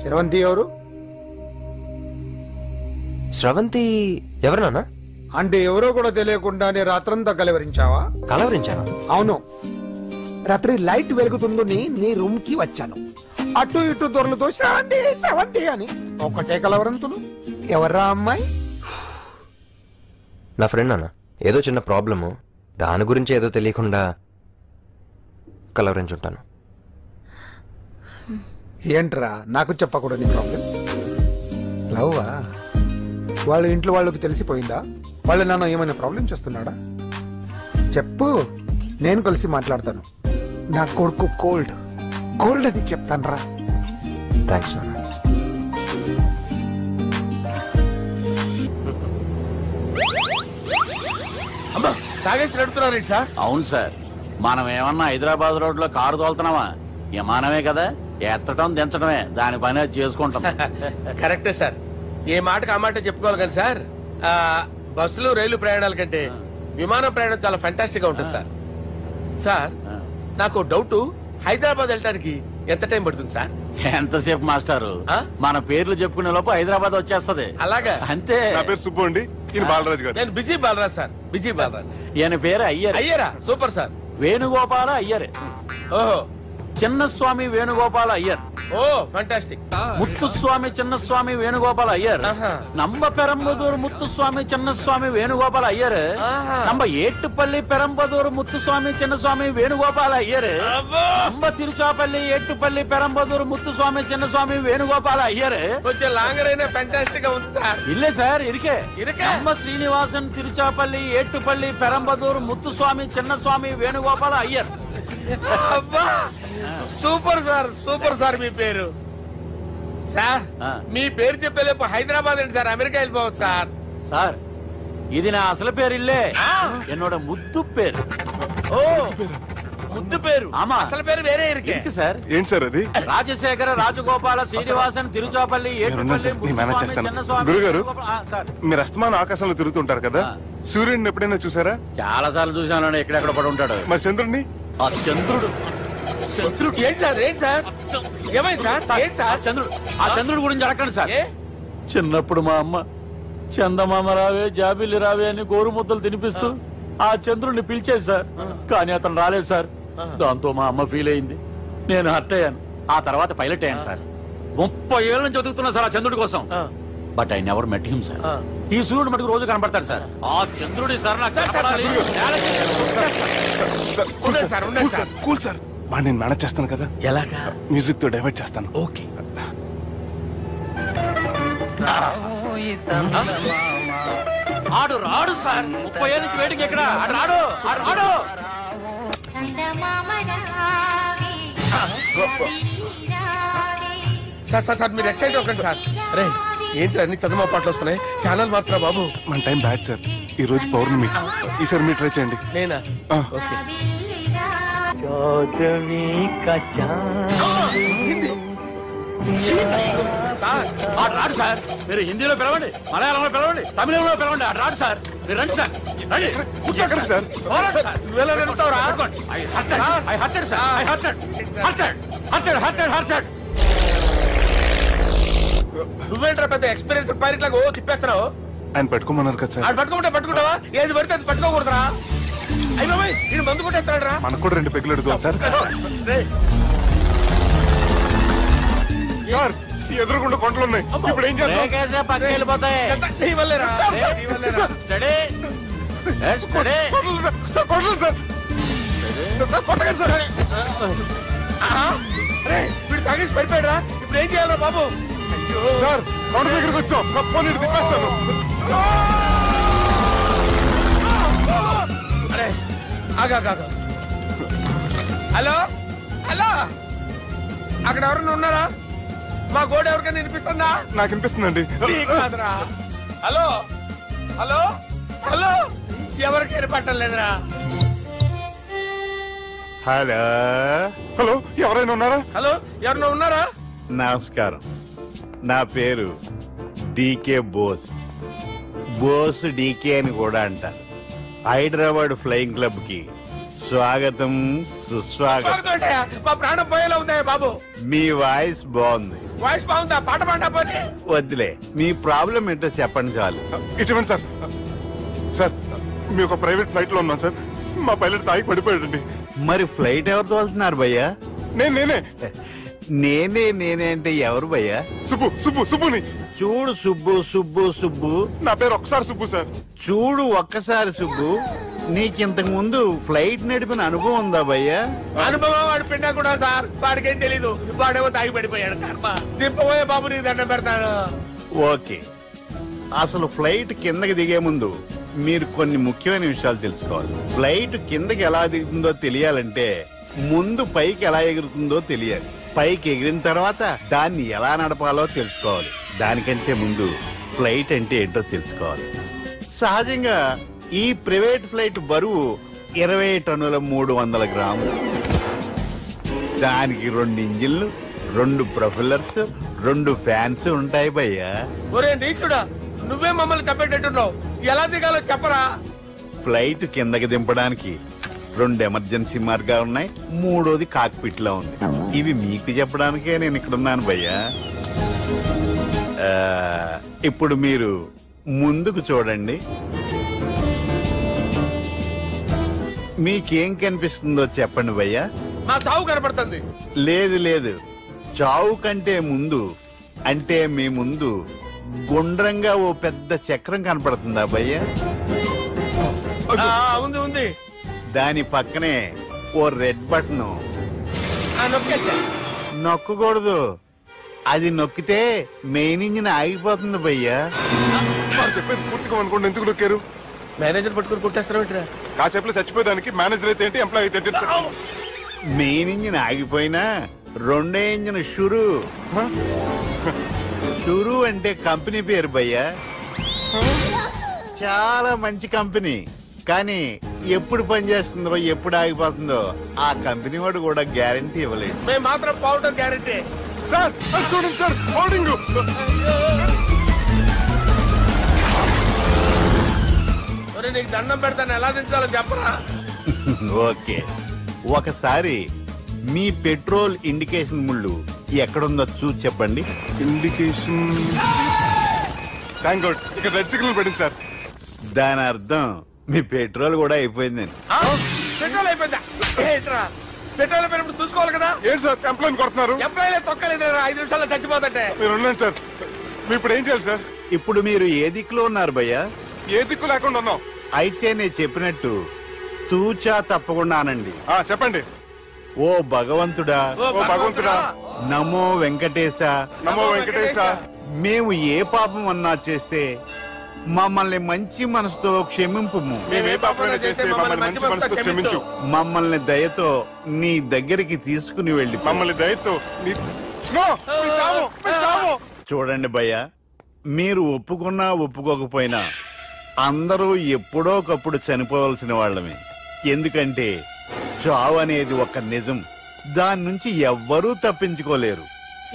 శ్రవంతి ఎవరు? స్రవంతి ఎవరు నాన్న? అంటే ఎవరో కూడా తెలియకుండానే రాత్రంతా కలవరించావా? కలవరించాను. అవును, రాత్రి లైట్ వెలుగుతుందని నీ రూమ్ కి వచ్చాను. అటు ఇటు దొరలతో శ్రవంతి శ్రవంతి అని ఒకటే కలవరంతులు. ఎవర్రా అమ్మాయి? నా ఫ్రెండ్ అన్న, ఏదో చిన్న ప్రాబ్లము, దాని గురించి ఏదో తెలియకుండా కలవరించుంటాను. ఏంట్రా నాకు చెప్పకూడదు నీ ప్రాబ్లం? లవ్వా? వాళ్ళ ఇంట్లో వాళ్ళకి తెలిసిపోయిందా? వాళ్ళ నాన్న ఏమైనా ప్రాబ్లం చేస్తున్నాడా? చెప్పు, నేను కలిసి మాట్లాడతాను. నా కొడుకు కోల్డ్ కోల్డ్ అని చెప్తాను రా. థ్యాంక్స్ నాన్న. అమ్మా, తాగేసి నడుపుతున్నారేంటి సార్? అవును సార్, మనం ఏమన్నా హైదరాబాద్ రోడ్ లో కారు తోలుతున్నామా? విమానమే కదా, ఎత్తటం దించడమే, దాని పని అది చేసుకుంటాం. కరెక్టే సార్, ఏ మాటకు ఆ మాట చెప్పుకోవాలి కానీ సార్, బస్సులు రైలు ప్రయాణాల కంటే విమానం ప్రయాణం చాలా ఫెంటాస్టిక్ గా ఉంటుంది సార్. సార్, నాకు డౌట్, హైదరాబాద్ వెళ్ళడానికి ఎంత టైం పడుతుంది సార్? ఎంతసేపు మాస్టారు, మన పేర్లు చెప్పుకునే లోపు హైదరాబాద్ వచ్చేస్తది. అలాగా? అంతే. నా పేరు సుబ్బు అండి, ఈయన బాలరాజు గారు. నేను busy Balaraj sir, busy Balaraj. ఈయన పేరు అయ్యర్. అయ్యరా? Super sir. వేణుగోపాల అయ్యర్. ఓహో, చిన్నస్వామి వేణుగోపాల అయ్యర్. Oh fantastic. ముత్తుస్వామి చిన్నస్వామి వేణుగోపాల అయ్యర్. நம்ம பெரம்பதூர் முத்துசுவாமி சின்னசுவாமி வேணுகோபால ஐயர். நம்ம ஏட்டுப்பள்ளி பெரம்பதூர் முத்துசுவாமி சின்னசுவாமி வேணுகோபால ஐயர். நம்ம திருச்சாப்பள்ளி ஏட்டுப்பள்ளி பெரம்பதூர் முத்துசுவாமி சின்னசுவாமி வேணுகோபால ஐயர். కొంచెం లాంగర్ అయినా ఫంటాస్టిక్ గా ఉంది సార్. இல்ல சார், இருக்கே. நம்ம ஸ்ரீனிவாசன் திருச்சாப்பள்ளி ஏட்டுப்பள்ளி பெரம்பதூர் முத்துசுவாமி சின்னசுவாமி வேணுகோபால ஐயர். అబ్బా, సూపర్ సార్, సూపర్ సార్. మీ పేరు సార్, మీ పేరు చెప్పేలేపు హైదరాబాద్ అండి సార్, అమెరికా వెళ్ళిపోవచ్చు సార్. సార్, ఇది నా అసలు పేరు ఇల్లే, என்னோட ముద్దు పేరు. ఓ, ముద్దు పేరు. ఆమా, అసలు పేరు వేరే ఇருக்கு సార్. ఏంటి సార్ అది? రాజశేఖర రాజగోపాల శ్రీనివాసన్ తిరుచాపల్లి గురుగారు, మీరు అస్తమానం ఆకాశంలో తిరుగుతుంటారు కదా, సూర్యుడిని ఎప్పుడైనా చూసారా? చాలా సార్లు చూసాను, ఎక్కడెక్కడ పడి ఉంటాడు. మరి చంద్రుడిని? ఆ చంద్రుడు. చంద్రుడు ఏంటి సార్? ఏంటి సార్? ఏమైంది సార్? ఏంటి సార్? చంద్రుడు. ఆ చంద్రుడు గురించి అడగండి సార్. చిన్నప్పుడు మా అమ్మ చందమామ రావే జాబిల్లి రావే అని గోరు ముద్దలు తినిపిస్తూ ఆ చంద్రుడిని పిలిచేది సార్, కానీ అతను రాలేదు సార్. దాంతో మా అమ్మ ఫీల్ అయింది, నేను హర్ట్ అయ్యాను. ఆ తర్వాత పైలట్ అయ్యాను సార్. 30 ఏళ్ళ నుంచి చదువుతున్నా సార్ ఆ చంద్రుడి కోసం. But I never met him sir. ఈ సూర్యుడు మటుకు రోజు కనపడతాడు సార్. ఆ చంద్రుడి సార్ నాకు కనపడాలి. కూల్ సార్, వాడిని నేను మేనేజ్ చేస్తాను కదా. ఎలాగా? మ్యూజిక్ తో డైవర్ట్ చేస్తాను. ఓకే. ఆడు రాడు సార్, 30 ఏళ్ళ నుంచి వెయిటింగ్. ఎక్కడ రాడు? రాడు. సార్ సార్ సార్, మీరు ఎక్సైట్ అవ్వకండి సార్. అరే ఏంటి అన్ని చదువు పాటలు వస్తున్నాయి, ఛానల్ మార్చరా బాబు. మన టైం బ్యాడ్ సార్, ఈ రోజు పౌర్ణమి. ఈసారి మీరు ట్రై చేయండి. నేనా? ఓకే. రాడు సార్, మీరు హిందీలో పిలవండి, మలయాళంలో పిలవండి, తమిళంలో పిలవండి. రాడు సార్, మీరు రండి సార్. కూర్చోకండి sir. I hurted, sir. I hurted. నువ్వేంట్రా పెద్ద ఎక్స్పీరియన్స్ పైరెట్ లాగా తిప్పేస్తున్నావు? ఆయన పట్టుకోమన్నారు కదా సార్. ఆడు పట్టుకుంటావా? ఏది పడితే అది పట్టుకోకూడదురా. అయ్యి బాబాయ్ నేను మందు కొట్టేస్తాడు రా. మనకు కూడా 2 పెగ్గులు ఎడుతాం సార్. సార్ ఎదురుకుండా కొండలు ఉన్నాయి, ఇప్పుడు ఏం చేద్దాం? పక్కకి వెళ్ళిపోతాయి. నీ వల్లేరా. వీడు తాగేసి పడిపోయాడురా. ఇప్పుడు ఏం చేయాలరా బాబు? సార్ కొండ దగ్గరికి వచ్చాం, పోనీ తిప్పేస్తాను. అరే ఆగా. హలో హలో, అక్కడ ఎవరన్నా ఉన్నారా? మా గోడ ఎవరికైనా వినిపిస్తుందా? నాకు వినిపిస్తుందండి. కాదురా. హలో హలో హలో, ఎవరికి వినపట్టలేదురా. హలో హలో, ఎవరైనా ఉన్నారా? హలో ఎవరైనా ఉన్నారా? నమస్కారం, నా పేరు డీకే బోస్. బోస్ డీకే అని కూడా అంటారు. హైదరాబాద్ ఫ్లయింగ్ క్లబ్ కి స్వాగతం సుస్వాగతం. మా ప్రాణం పోయేలా ఉందా బాబు? మీ వాయిస్ బాగుంది. వాయిస్ బాగుందా? పాట పాడా పోనీ. వద్దులే, మీ ప్రాబ్లం ఏంటో చెప్పండి చాలు. ఇటువంటి సార్, సార్ మీ ఒక ప్రైవేట్ ఫ్లైట్ లో ఉన్నాం సార్. మా పైలట్ తాగి పడిపోయాడండి. మరి ఫ్లైట్ ఎవరితో వెళ్తున్నారు భయ్యా? నేనే నేనే అంటే ఎవరు భయ్యా? సుబ్బుని. చూడు సుబ్బు. నా పేరు ఒకసారి సుబ్బు సార్. చూడు ఒక్కసారి సుబ్బు, నీకింతకు ముందు ఫ్లైట్ నడిపిన అనుభవం ఉందా భయ్యా? అనుభవం వాడు పిన్నా కూడా సార్, వాడికేం తెలీదు. వాడేమో తాగి పడిపోయాడు. కర్మ. దింపబోయే బాబు నీకు దండం పెడతాను. ఓకే, అసలు ఫ్లైట్ కిందకి దిగే ముందు మీరు కొన్ని ముఖ్యమైన విషయాలు తెలుసుకోవాలి. ఫ్లైట్ కిందకి ఎలా దిగుతుందో తెలియాలంటే ముందు పైకి ఎలా ఎగురుతుందో తెలియాలి. పైకి ఎగిరిన తర్వాత దాన్ని ఎలా నడపాలో తెలుసుకోవాలి. దానికంటే ముందు ఫ్లైట్ అంటే ఏంటో తెలుసుకోవాలి. సహజంగా ఈ ప్రైవేట్ ఫ్లైట్ బరువు 20 టన్నుల 300 గ్రాములు. దానికి 2 ఇంజిన్లు, 2 ప్రొపెల్లర్స్, 2 ఫ్యాన్స్ ఉంటాయి భయ్యా. ఒరే నీచుడా, నువ్వే మమ్మల్ని తప్పేటట్టున్నావు. ఎలా దిగాలో చెప్పరా? ఫ్లైట్ కిందకి దింపడానికి 2 ఎమర్జెన్సీ మార్గాలు ఉన్నాయి, 3వది కాక్పిట్ లో ఉంది. ఇవి మీకు చెప్పడానికే నేను ఇక్కడ ఉన్నాను భయ్యా. ఇప్పుడు మీరు ముందుకు చూడండి. మీకేం కనిపిస్తుందో చెప్పండి భయ్యా. నా చావు కనపడుతుంది. లేదు, చావు కంటే ముందు అంటే మీ ముందు గుండ్రంగా ఓ పెద్ద చక్రం కనపడుతుందా భయ్యా? ఉంది. దాని పక్కనే ఓ రెడ్ బటన్. నొక్కకూడదు, అది నొక్కితే మెయిన్ ఇంజిన్ ఆగిపోతుంది భయ్యా. చెప్పేది పూర్తిగా అనుకోండి. ఎందుకు నొక్కారు? మేనేజర్ పట్టుకుని కొట్టేస్తారా? కాసేపులో చచ్చిపోయేదానికి మేనేజర్ అయితే ఏంటి, ఎంప్లాయ్ అయితే ఏంటి? మెయిన్ ఇంజిన్ ఆగిపోయినా 2వ ఇంజిన్ షురు అంటే కంపెనీ పేరు భయ్యా. చాలా మంచి కంపెనీ, కానీ ఎప్పుడు పనిచేస్తుందో ఎప్పుడు ఆగిపోతుందో ఆ కంపెనీ వాడు కూడా గ్యారంటీ ఇవ్వలేదు. మేము మాత్రం పౌడర్ గ్యారంటీ. సార్ చూడండి సార్, పౌడింగ్. నీకు దండం పెడతాను, ఎలా దించాలో చెప్పరా? ఓకే, ఒకసారి మీ పెట్రోల్ ఇండికేషన్ ముళ్ళు ఎక్కడుందో చూసి చెప్పండి. ఇండికేషన్. థ్యాంక్ గాడ్, ఇక్కడ రెడ్ సిగ్నల్ పడింది సార్. దాని అర్థం మీ పెట్రోల్ కూడా అయిపోయిందని. పెట్రోల్ అయిపోయిందా? పెట్రోల్ అయిపోయినప్పుడు చూసుకోవాలి కదా. ఏంటి సార్ ఎంప్లాయ్ కొడుతున్నారు? ఎంప్లాయ్ తొక్కలేదు, 5 నిమిషాల్లో చచ్చిపోతుంటే. మీరు ఉండండి సార్. మీరు ఇప్పుడు ఏం చేయాలి సార్? ఇప్పుడు మీరు ఏ దిక్కులో ఉన్నారు భయ్యా? ఏ దిక్కు లేకుండా ఉన్నాం. అయితే నేను చెప్పినట్టు తూచా తప్పకుండా అనండి. చెప్పండి. ఓ భగవంతుడా, నమో వెంకటేశ, నమో వెంకటేశ. మేము ఏ పాపం అన్నా చేస్తే మమ్మల్ని మంచి మనసుతో క్షమింపు. మమ్మల్ని దయతో నీ దగ్గరికి తీసుకుని వెళ్ళి. మమ్మల్ని దయతో. చూడండి భయ్యా, మీరు ఒప్పుకున్నా ఒప్పుకోకపోయినా అందరూ ఎప్పుడో ఒకప్పుడు చనిపోవలసిన వాళ్ళమే. ఎందుకంటే చావు అనేది ఒక నిజం, దాని నుంచి ఎవ్వరూ తప్పించుకోలేరు.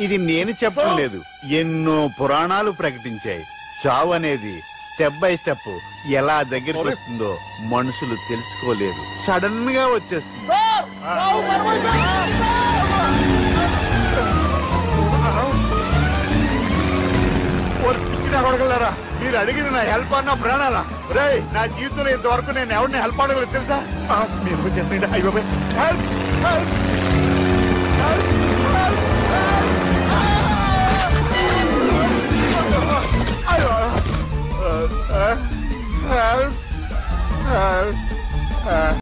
ఇది నేను చెప్పడం లేదు, ఎన్నో పురాణాలు ప్రకటించాయి. చావు అనేది స్టెప్ బై స్టెప్ ఎలా దగ్గరికి వస్తుందో మనుషులు తెలుసుకోలేరు, సడన్ గా వచ్చేస్తుంది. కొడగలరా మీరు అడిగింది నా హెల్ప్ అన్న ప్రాణాలా రే నా జీవితంలో ఇంతవరకు నేను ఎవరిని హెల్ప్ అడగలేదు తెలుసా మీరు చెప్పండి అయ్యో హెల్ప్ హెల్ప్ హెల్ప్ హెల్ప్